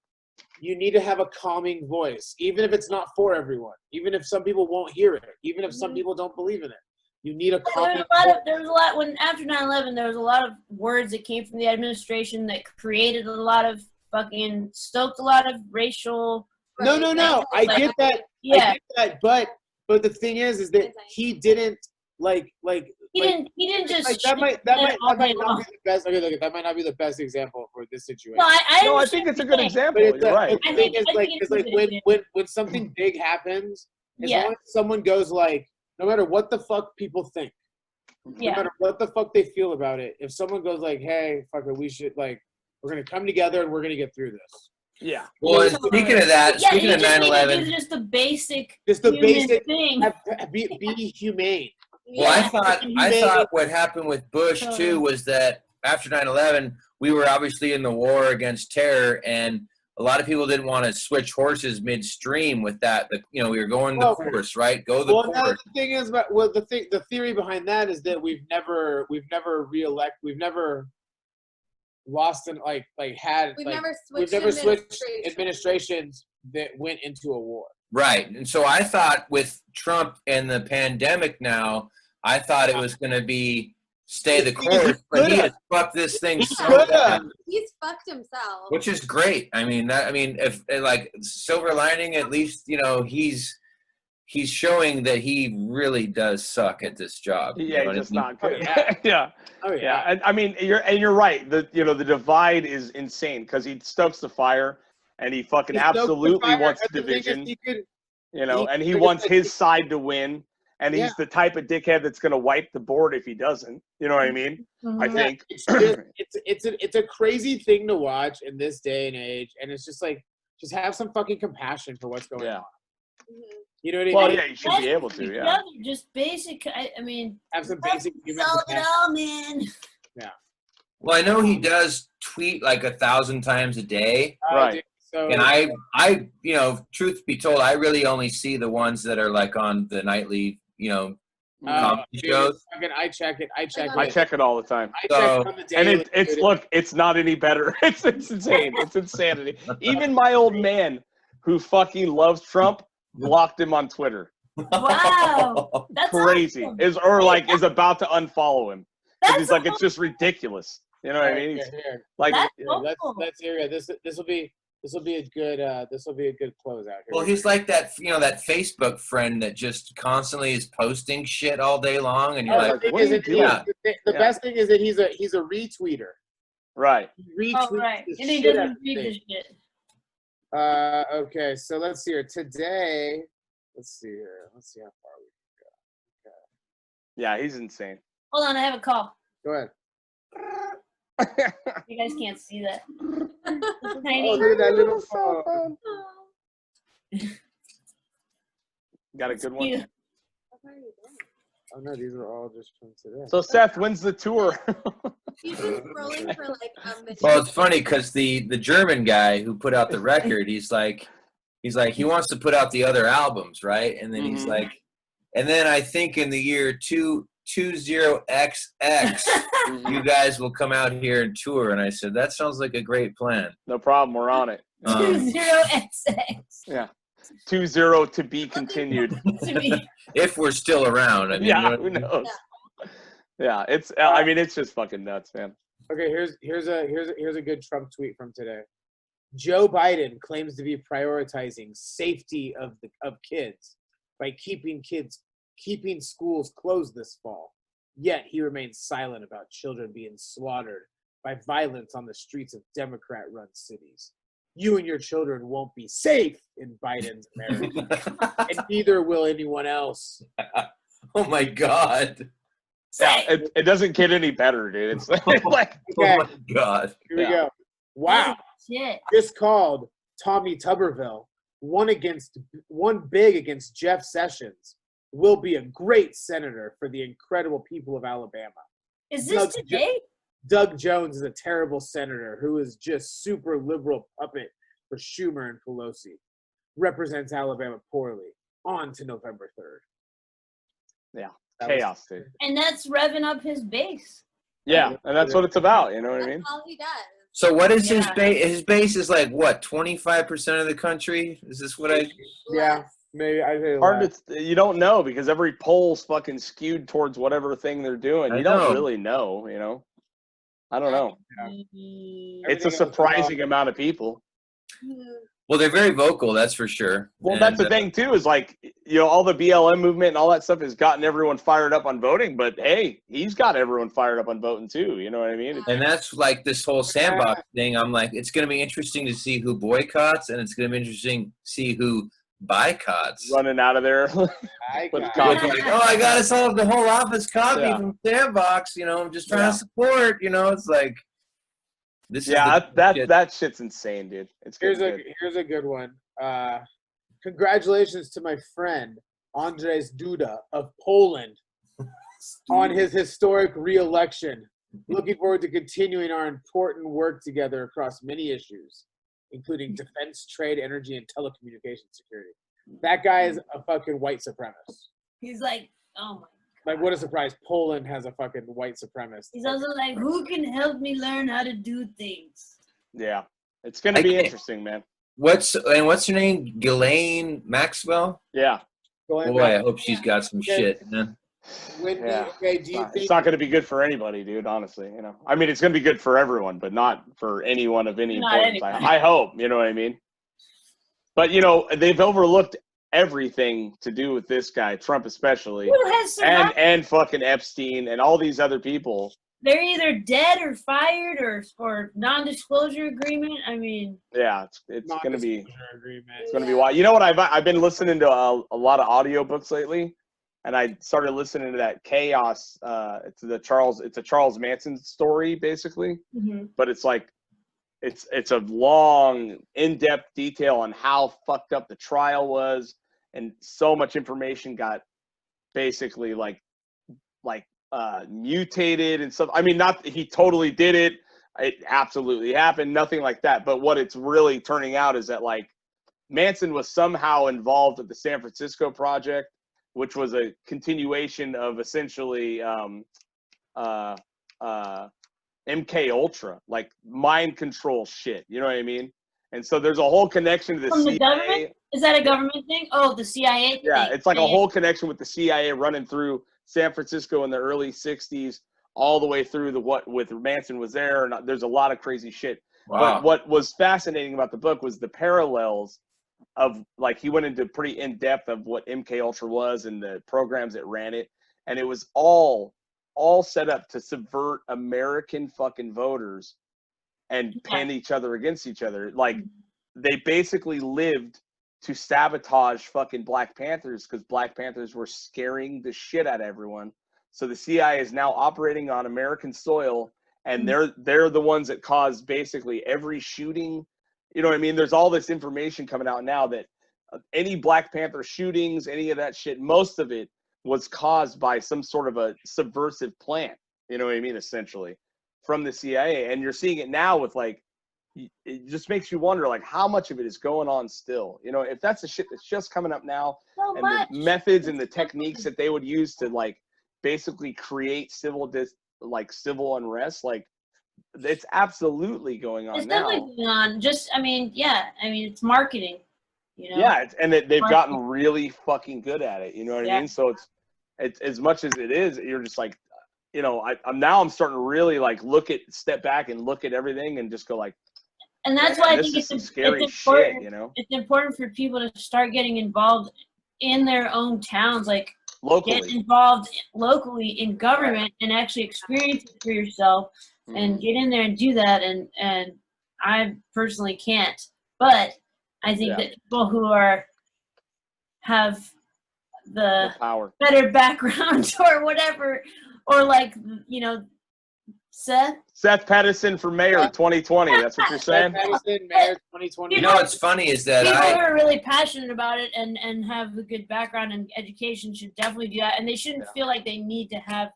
you need to have a calming voice, even if it's not for everyone, even if some people won't hear it, even if some people don't believe in it. You need a calming voice. There was a lot when after 9/11 there was a lot of words that came from the administration that created a lot of fucking stoked a lot of racial. No, I get that. Yeah, I get that, but the thing is that he didn't like he didn't just. like that might all day not long. be the best. Okay, look, that might not be the best example for this situation. No, No, I understand think it's a what good you're saying. example. But You're right. the I thing think- is I like think it's it's like a good when something big happens, as Yeah. long as someone goes like, no matter what the fuck people think, no Yeah. matter what the fuck they feel about it, if someone goes like, hey, fuck it, we should like, we're gonna come together and we're gonna get through this. Yeah. Well, and speaking of that, Yeah, speaking you of just need to 9/11, do just the basic Just the human basic thing. be humane. well, I Yeah. thought what happened with Bush too was that after 9/11, we were obviously in the war against terror, and a lot of people didn't want to switch horses midstream with that. We were going the course, right? Go the Well, now course. the thing is, the theory behind that is that we've never lost and We've never switched administrations that went into a war. Right. And so I thought with Trump and the pandemic now, I thought it was going to be stay the course, but he has fucked this thing so bad, He's fucked himself. which is great. If like silver lining, at least, he's showing that he really does suck at this job. Yeah, You know just what I mean? not good. yeah. Yeah. Oh Yeah. And I mean, you're right. The divide is insane because he stokes the fire and he fucking absolutely wants division. And he wants his side to win. And he's the type of dickhead that's going to wipe the board if he doesn't. You know what I mean? I think. It's just it's a crazy thing to watch in this day and age, and it's just like just have some fucking compassion for what's going on. Mhm. You know what I mean? Well, yeah, you should be able to. Yeah. Just basic. I mean, Have some basic human solve it compassion. all, man. Well, I know he does tweet like 1,000 times a day. Right. Dude, so And I, truth be told, I really only see the ones that are like on the nightly, comedy dude, shows. fucking, I check it. I check it all the time. I check So- it on the And daily, it's dude. look, it's not any better. It's insane. It's insanity. Even my old man who fucking loves Trump blocked him on Twitter. Wow, that's Crazy. awesome. Is about to unfollow him. 'Cause That's he's like, it's just ridiculous. You know what I mean? He's Here. like, That's Let's hear it. This will be a good closeout here. Well, he's like that, that Facebook friend that just constantly is posting shit all day long, and you're the like, thing what are is you that doing? the best thing is that he's a retweeter. right. He retweets Oh, right. the And he shit out doesn't of read things. the shit. Okay, so let's see here. Today, let's see here. Let's see how far we Yeah, he's insane. Hold on, I have a call. go. Ahead. You guys can't see that. It's Oh, tiny. look at that little phone. Got a good one. Yeah. What are you doing? Oh no, these are all just from today. So Seth, when's the tour? He's been scrolling for like a minute. well, it's funny because the German guy who put out the record, he's like he wants to put out the other albums, right? And then he's Mhm. like, and then I think in the year 20XX, you guys will come out here and tour. And I said, that sounds like a great plan. No problem. We're on it. 20XX. 2-0 to be continued. To me. If we're still around. I mean, Yeah, who knows? Yeah, it's. I mean, it's just fucking nuts, man. Okay, here's a good Trump tweet from today. Joe Biden claims to be prioritizing safety of kids by keeping schools closed this fall. Yet he remains silent about children being slaughtered by violence on the streets of Democrat-run cities. you and your children won't be safe in Biden's America, and neither will anyone else. Oh my God. Yeah, it doesn't get any better, dude. It's like Okay, Oh my God. here we Yeah. go. Wow. Shit. Just called Tommy Tuberville, one big against Jeff Sessions, will be a great senator for the incredible people of Alabama. Is this today? Doug Jones is a terrible senator who is just super liberal puppet for Schumer and Pelosi. Represents Alabama poorly. On to November 3rd. Yeah, That was- chaos, dude. And that's revving up his base. Yeah, and that's what it's about. You know what I That's mean? all he does. So what is his Yeah. base? His base is like what? 25% of the country? Is this what I? Yeah, Less. maybe I say Hard less. to, you don't know because every poll's fucking skewed towards whatever thing they're doing. I You don't know. really know, you know. I don't know. Everything It's a else is surprising all- amount of people. Well, they're very vocal, that's for sure. Well, that's the And, thing too. Is like, you know, all the BLM movement and all that stuff has gotten everyone fired up on voting. But hey, he's got everyone fired up on voting too. You know what I mean? And that's like this whole sandbox thing. I'm like, it's going to be interesting to see who boycotts, and it's going to be interesting to see who boycotts. Running out of there. I But got God- It's like, oh, I got us all the whole office copy Yeah. from Sandbox. You know, I'm just trying Yeah. to support. You know, it's like this. Yeah, is the that shit. that shit's insane, dude. It's Here's good. a good one. Congratulations to my friend Andrzej Duda of Poland on his historic re-election. Looking forward to continuing our important work together across many issues, including defense, trade, energy, and telecommunication security. That guy is a fucking white supremacist. He's like, oh my. Like, what a surprise! Poland has a fucking white supremacist. He's also like, who can help me learn how to do things? Yeah, it's gonna I be can't- interesting, man. What's her name? Ghislaine Maxwell. Yeah, Going Boy, back- I hope she's got some Okay. shit. Man. Whitney, Yeah. okay, do you it's think not gonna be good for anybody, dude. Honestly, you know. I mean, it's gonna be good for everyone, but not for anyone of any Not importance. anybody. I hope. You know what I mean? But you know, they've overlooked everything to do with this guy, Trump especially, Who has survived? and fucking Epstein and all these other people. They're either dead or fired or non-disclosure agreement. I mean, Yeah, it's gonna be. non-disclosure agreement? It's gonna be wild. You know what? I've been listening to a lot of audiobooks lately, and I started listening to that Chaos. It's a Charles Manson story basically, but it's like it's a long, in-depth detail on how fucked up the trial was, and so much information got basically like mutated and stuff. I mean, not that he totally did it. It absolutely happened. Nothing like that. But what it's really turning out is that like Manson was somehow involved with the San Francisco Project, which was a continuation of essentially MK Ultra, like mind control shit. You know what I mean? And so there's a whole connection to the From the CIA. government? Is that a government thing? Oh, the CIA Yeah, thing. it's like a whole connection with the CIA running through San Francisco in the early 60s, all the way through the what with Manson was there. And there's a lot of crazy shit. Wow. But what was fascinating about the book was the parallels of like he went into pretty in depth of what MK Ultra was and the programs that ran it, and it was all set up to subvert American fucking voters and pin each other against each other. Like they basically lived to sabotage fucking Black Panthers because Black Panthers were scaring the shit out of everyone. So the CIA is now operating on American soil, and they're the ones that caused basically every shooting. You know what I mean? There's all this information coming out now that any Black Panther shootings, any of that shit, most of it was caused by some sort of a subversive plan. You know what I mean? Essentially, from the CIA, and you're seeing it now with like. It just makes you wonder, like, how much of it is going on still? You know, if that's the shit that's just coming up now, So and much. the methods and the techniques that they would use to, like, basically create civil unrest, like, it's absolutely going on It's now. definitely going on. Just, I mean, it's marketing. You know? Yeah, they've gotten really fucking good at it. You know what I Yeah. mean? So it's as much as it is, you're just like, you know, I'm starting to really like step back and look at everything and just go like. And that's Man, why I this think is some it's scary important. shit, you know? It's important for people to start getting involved in their own towns, like Locally. get involved locally in government and actually experience it for yourself and get in there and do that. And I personally can't. But I think Yeah. that people who have the power. better background or whatever, or like, you know, Seth Pettersen for mayor 2020. That's what you're saying? Pettersen, Mayor 2020. You know what's funny is that people who are really passionate about it and have a good background and education should definitely do that, and they shouldn't feel like they need to have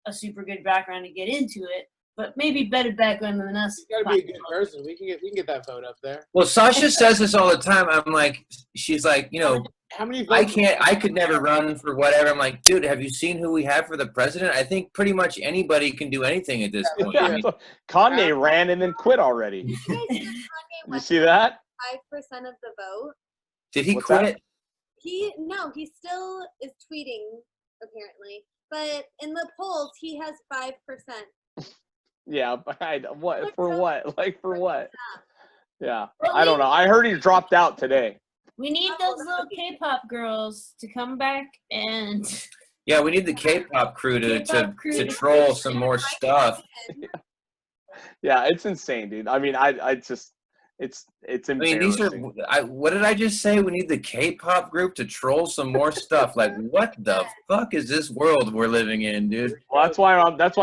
a super good background to get into it, but maybe better background than us. You gotta be a good person. We can get that vote up there. Well, Sasha says this all the time. I'm like, she's like, you know, How many votes? I could never run for whatever. I'm like, dude, have you seen who we have for the president? I think pretty much anybody can do anything at this point. I mean, Kanye ran and then quit already. You guys know Kanye You West see that? 5% of the vote. did he What's quit? that? He still is tweeting apparently, but in the polls he has 5%. Yeah, but what Like, for so- what? Like for what? Yeah, Well, I don't know. I heard he dropped out today. We need those little K-pop girls to come back and Yeah, we need the K-pop crew to K-pop crew to to troll some more stuff. Yeah, it's insane, dude. I mean, I just it's I mean, these are. embarrassing. What did I just say? We need the K-pop group to troll some more stuff. Like, what the fuck is this world we're living in, dude? Well, that's why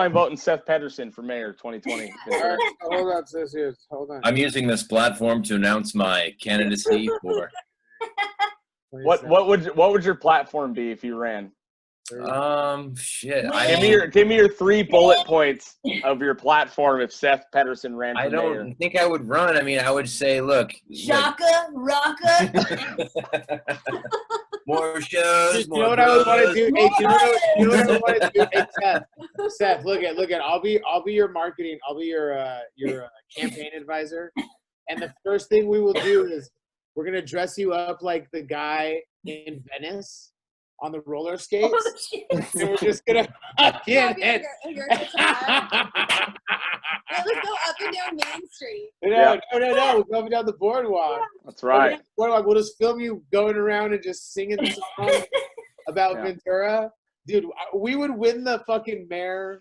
I'm voting Seth Pettersen for mayor 2020. All right, hold on, sis. Here, hold on. I'm using this platform to announce my candidacy for. What would your platform be if you ran? Shit. Give me your 3 bullet points of your platform if Seth Pettersen ran for I mayor. don't think I would run. I mean, I would say, look, Shaka, Raka. more shows. You know what I would want to do? Hey, you know what I want to do? Hey, Seth, look at. I'll be your marketing. I'll be your campaign advisor. And the first thing we will do is we're gonna dress you up like the guy in Venice on the roller skates, and we're just gonna Yeah, fucking. your guitar. Let's go up and down Main Street. No. We'll go up and down the boardwalk. That's right. Boardwalk. We'll just film you going around and just singing songs about Yeah. Ventura. Dude, we would win the fucking mayor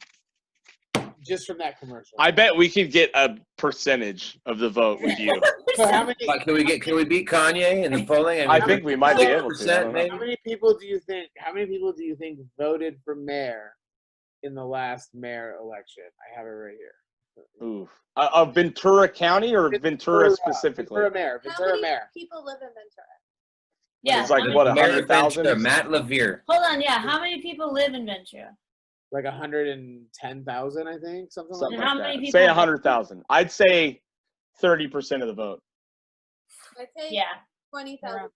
just from that commercial. I bet we could get a percentage of the vote with you. So how many? Like, can we beat Kanye in the polling? I think we might be able to. I don't know. Maybe? How many people do you think voted for mayor in the last mayor election? I have it right here. Oof. Of Ventura County or Ventura specifically? Ventura How many mayor. people live in Ventura? Yeah. It's like, how many- what, Mayor of 100,000? Ventura, Matt Levere. Hold on, yeah. How many people live in Ventura? Like 110,000, I think, something like Something that. How like many that. people- Say 100,000. I'd say 30% of the vote. I'd say Yeah. 20,000.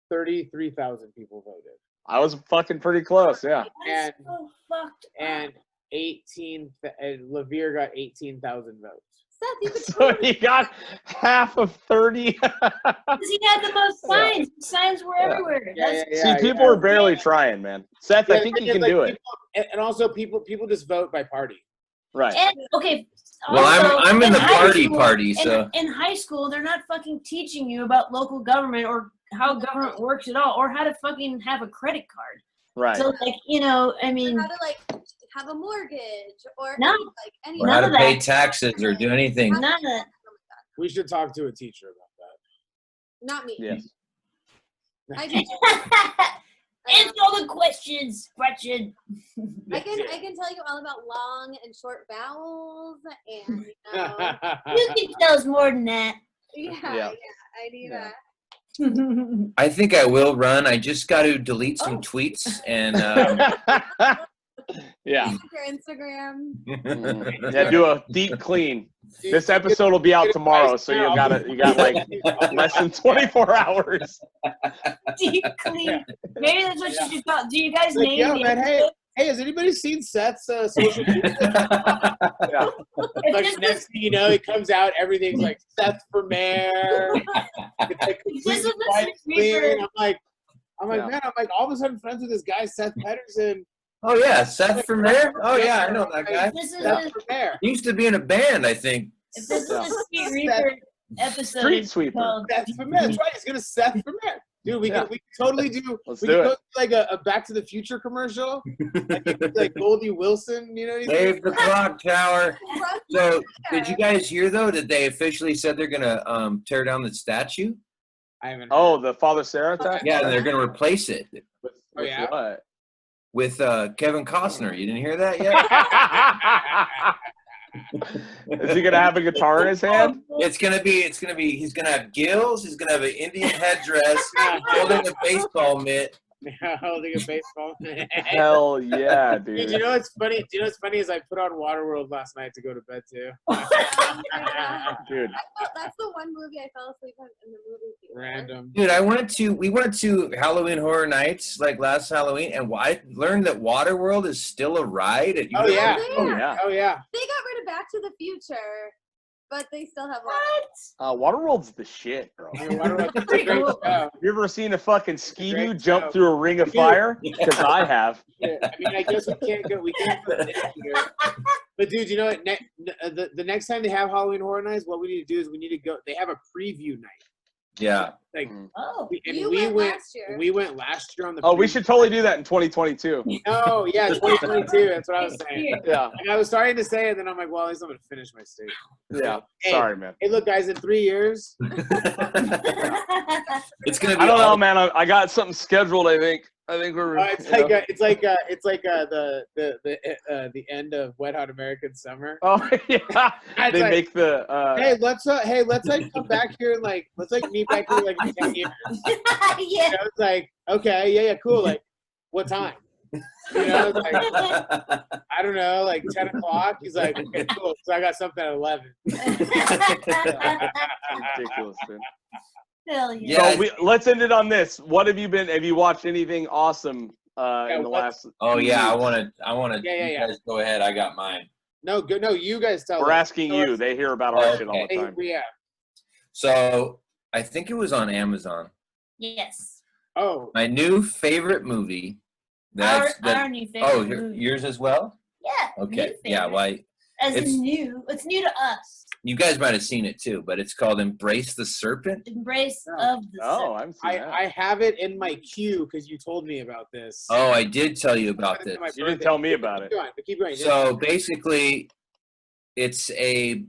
33,000 people voted, I was fucking pretty close, yeah. That's so fucked up. and Levere got 18,000 votes. Seth, you could So he got half of 30. Because he had the most signs. Signs were everywhere. Yeah, That's See, people were barely trying, man. Seth, I think you can do it. And also, people just vote by party. Right. And, okay. Well, also, I'm in the high party, school- so. in high school, they're not fucking teaching you about local government or how government works at all, or how to fucking have a credit card. Right. So, like, you know, I mean, how to like have a mortgage or No. like any Or how None to of pay that. taxes or do anything. none of that. We should talk to a teacher about that. Not me. Yes. I can, Answer all the questions, Gretchen. I can tell you all about long and short vowels and You can tell us more than that. yeah, I do Yeah. that. I think I will run. I just got to delete some Oh. tweets and Yeah. Your Instagram. Yeah, do a deep clean. This episode will be out tomorrow, so you got like less than 24 hours. Deep clean. Maybe that's what you should call. Do you guys Like, name yo, the man, episode? hey, has anybody seen Seth's social media? Yeah. If Like, this next thing you know, it comes out, everything's like Seth for mayor. It's like This completely is the white Street clean. Reaper. I'm like, Yeah. man, I'm like all of a sudden friends with this guy, Seth Pettersen. Oh yeah, Seth for mayor. Oh yeah, I know that guy. this is Seth the, for mayor. He used to be in a band, I think. if this is Yeah. the Street Reaper episode, Street it's sweeper. called Seth for mayor. That's right. He's gonna Seth for mayor. Dude, we can totally do. Let's we do can it. go like a Back to the Future commercial, like Goldie Wilson. You know what I mean? Save the clock tower. Run So, did you guys hear though that they officially said they're gonna tear down the statue? I haven't. Oh, the Father Sarah attack? Yeah, and they're gonna replace it With yeah? what? with Kevin Costner. You didn't hear that yet? Is he gonna have a guitar in his hand? It's gonna be. He's gonna have gills. He's gonna have an Indian headdress, holding a baseball mitt. Holding a baseball. Hell yeah, Dude, dude. you know what's funny? Do you know what's funny is I put on Waterworld last night to go to bed too. Dude. That's the one movie I fell asleep on in the movie theater. Random. Dude, we went to Halloween Horror Nights like last Halloween, and I learned that Waterworld is still a ride at Oh yeah. Oh yeah. Oh yeah. They got rid of Back to the Future, but they still have Waterworld's the shit, bro. I mean, Waterworld's a great show. You ever seen a fucking ski-doo Great jump show. through a ring of fire? Because I have. Yeah, I mean, I guess we can't go. We can't go this year. But dude, you know what? The next time they have Halloween Horror Nights, what we need to do is we need to go. They have a preview night. Yeah. Like, Oh. You went last year. We went last year on the. Oh, we preview should totally night. do that in 2022. Oh yeah, 2022. That's what I was saying. Yeah. Like, I was starting to say it, then I'm like, well, at least I'm gonna finish my state. Yeah. Hey, Sorry, man. Hey, look, guys, in 3 years. It's gonna be. I don't know, all- man. I got something scheduled. I think we're. It's you like know. the end of Wet Hot American Summer. Oh yeah. It's They like, make the. hey, let's like come back here and like let's like meet back here like in 10 years. Yeah. You know, it's like, okay, yeah, cool. Like, what time? You know, it's like, I don't know, like 10 o'clock. He's like, okay, cool. So I got something at 11. Ridiculous, man. Hell yeah. Yeah. So let's end it on this. What have you been? Have you watched anything awesome in the what- last? Oh few yeah, I weeks? want to. Yeah. You guys go ahead. I got mine. No, good. No, you guys tell. We're us. asking Tell you. us. They hear about our shit all the Hey, time. yeah. So I think it was on Amazon. Yes. Oh, My new favorite movie. Our new favorite Oh, movie. yours as well. Yeah. Okay. new Yeah. favorite. Well, As it's- in new. It's new to us. you guys might have seen it too, but it's called Embrace the Serpent. Embrace Oh. of the Oh, I haven't seen that. I have it in my queue because you told me about this. Oh, I did tell you about this. You didn't tell me about it. Keep going. So basically, it's a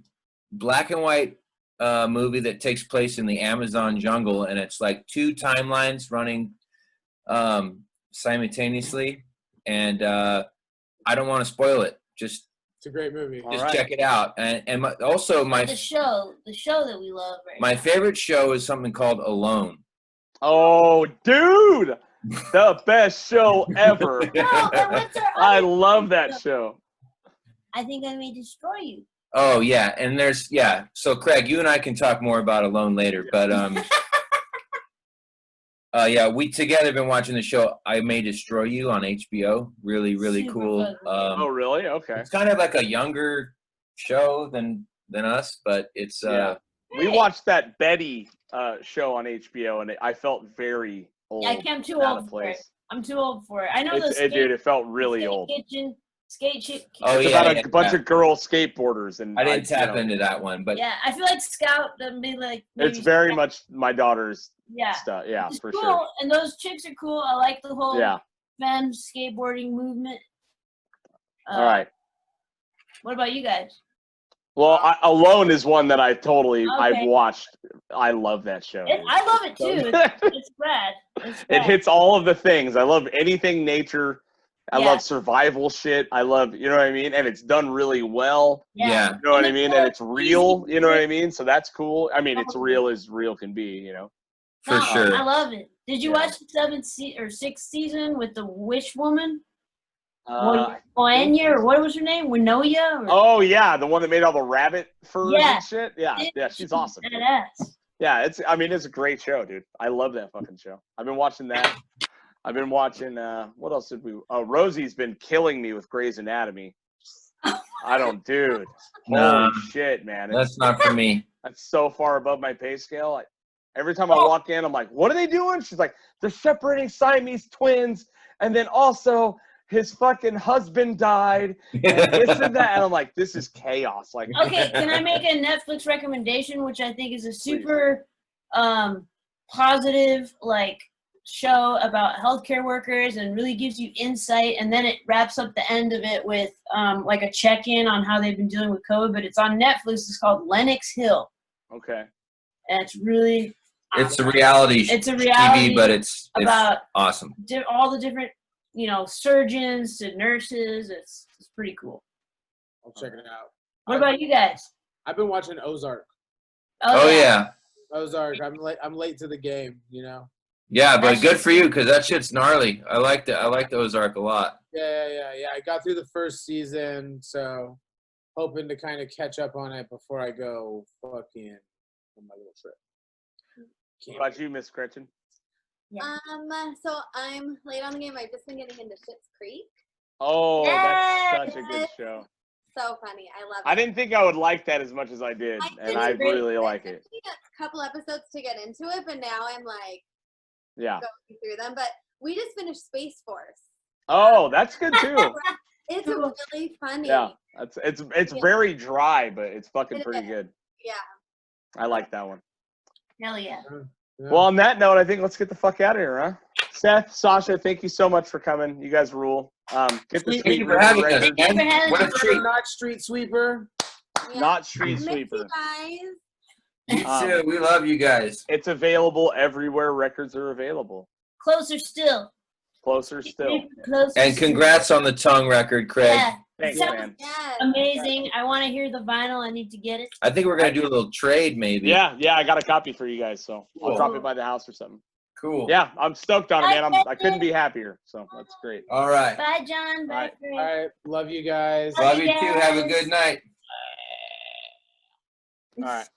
black and white movie that takes place in the Amazon jungle, and it's like two timelines running simultaneously. And I don't want to spoil it. Just It's a great movie. All just right. check it out. And the show that we love right my now. favorite show is something called Alone. Oh, dude, the best show ever. No, and what's our I other love that show? show. I think I may destroy you. Oh yeah, and so Craig, you and I can talk more about Alone later, but yeah, we together been watching the show I May Destroy You on HBO. Really, really Super cool. fun. Oh, really? Okay. It's kind of like a younger show than us, but it's Yeah. We Hey. watched that Betty show on HBO, and I felt very old. Yeah, I'm too and out old of for it. place. I'm too old for it. I know the Dude, it felt really old. skate chick. Oh, It's yeah, about yeah, a bunch yeah. of girl skateboarders, and I didn't tap you know, into that one, but Yeah, I feel like Scout and be like. It's maybe very Scout. much my daughter's Yeah. stuff. Yeah, It's for cool, sure. and those chicks are cool. I like the whole Yeah. femme skateboarding movement. All right. What about you guys? Well, Alone is one that I've Okay. watched. I love that show. dude. I love it too. It's rad. It's It rad. hits all of the things. I love anything nature. I Yeah. love survival shit. I love, you know what I mean? And it's done really well. yeah. You know what I And mean? it's And it's so real. easy You know to what do. I mean? So that's cool. I mean, it's Oh. real as real can be, you know? For No, sure. I love it. Did you Yeah. watch the 7th or 6th season with the Wish Woman? Uh, Oanya, or what was her name? Winoya? Or, oh, yeah. The one that made all the rabbit furs Yeah. and shit. Yeah. Yeah. She's awesome. dude. Badass. Yeah. It's a great show, dude. I love that fucking show. I've been watching that. I've been watching, what else did we, Rosie's been killing me with Grey's Anatomy. Dude. Nah. Holy shit, man. That's not for me. That's so far above my pay scale. Every time I walk in, I'm like, what are they doing? She's like, they're separating Siamese twins. And then also his fucking husband died. And this and that. And I'm like, this is chaos. Like, Okay, can I make a Netflix recommendation, which I think is a super positive, like, show about healthcare workers and really gives you insight. And then it wraps up the end of it with like a check-in on how they've been dealing with COVID. But it's on Netflix. It's called Lenox Hill. Okay. And it's really It's a reality. It's a reality TV, but it's about awesome. All the different, surgeons to nurses. It's pretty cool. I'll check it out. What about you guys? I've been watching Ozark. Oh yeah. Ozark. I'm late to the game. Yeah, but good for you because that shit's gnarly. I like the Ozark a lot. Yeah. I got through the first season, so hoping to kind of catch up on it before I go fucking on my little trip. What about you, Miss Gretchen? Yeah. So I'm late on the game. I've just been getting into Schitt's Creek. Oh, Yes! that's such a good show. So funny. I love it. I didn't think I would like that as much as I did, and I really like it. It took me a couple episodes to get into it, but now I'm like Yeah. going through them. But we just finished Space Force. Oh, that's good too. It's really funny. Yeah, it's very dry, but it's fucking pretty good. Yeah. I like that one. Hell yeah. Yeah. Well, on that note, I think let's get the fuck out of here, huh? Seth, Sasha, thank you so much for coming. You guys rule. Get the Thank Sweet you for River having us, record. Thank you man. for having What a us. treat. Not Street Sweeper. Yeah. Not Street Miss Sweeper. you guys. You too. We love you guys. It's available everywhere records are available. Closer still. Closer still. Closer And still. congrats on the tongue record, Craig. Yeah. Thanks, Sounds man. Yes. amazing. I want to hear the vinyl. I need to get it. I think we're gonna do a little trade, maybe. Yeah, I got a copy for you guys, so I'll Cool. drop it by the house or something. Cool. Yeah, I'm stoked on it, man. I couldn't be happier, so that's great. All right. Bye, John. Bye, Alright. Chris. All right. Love you guys. Love Love you you too. Have a guys. good night. All right.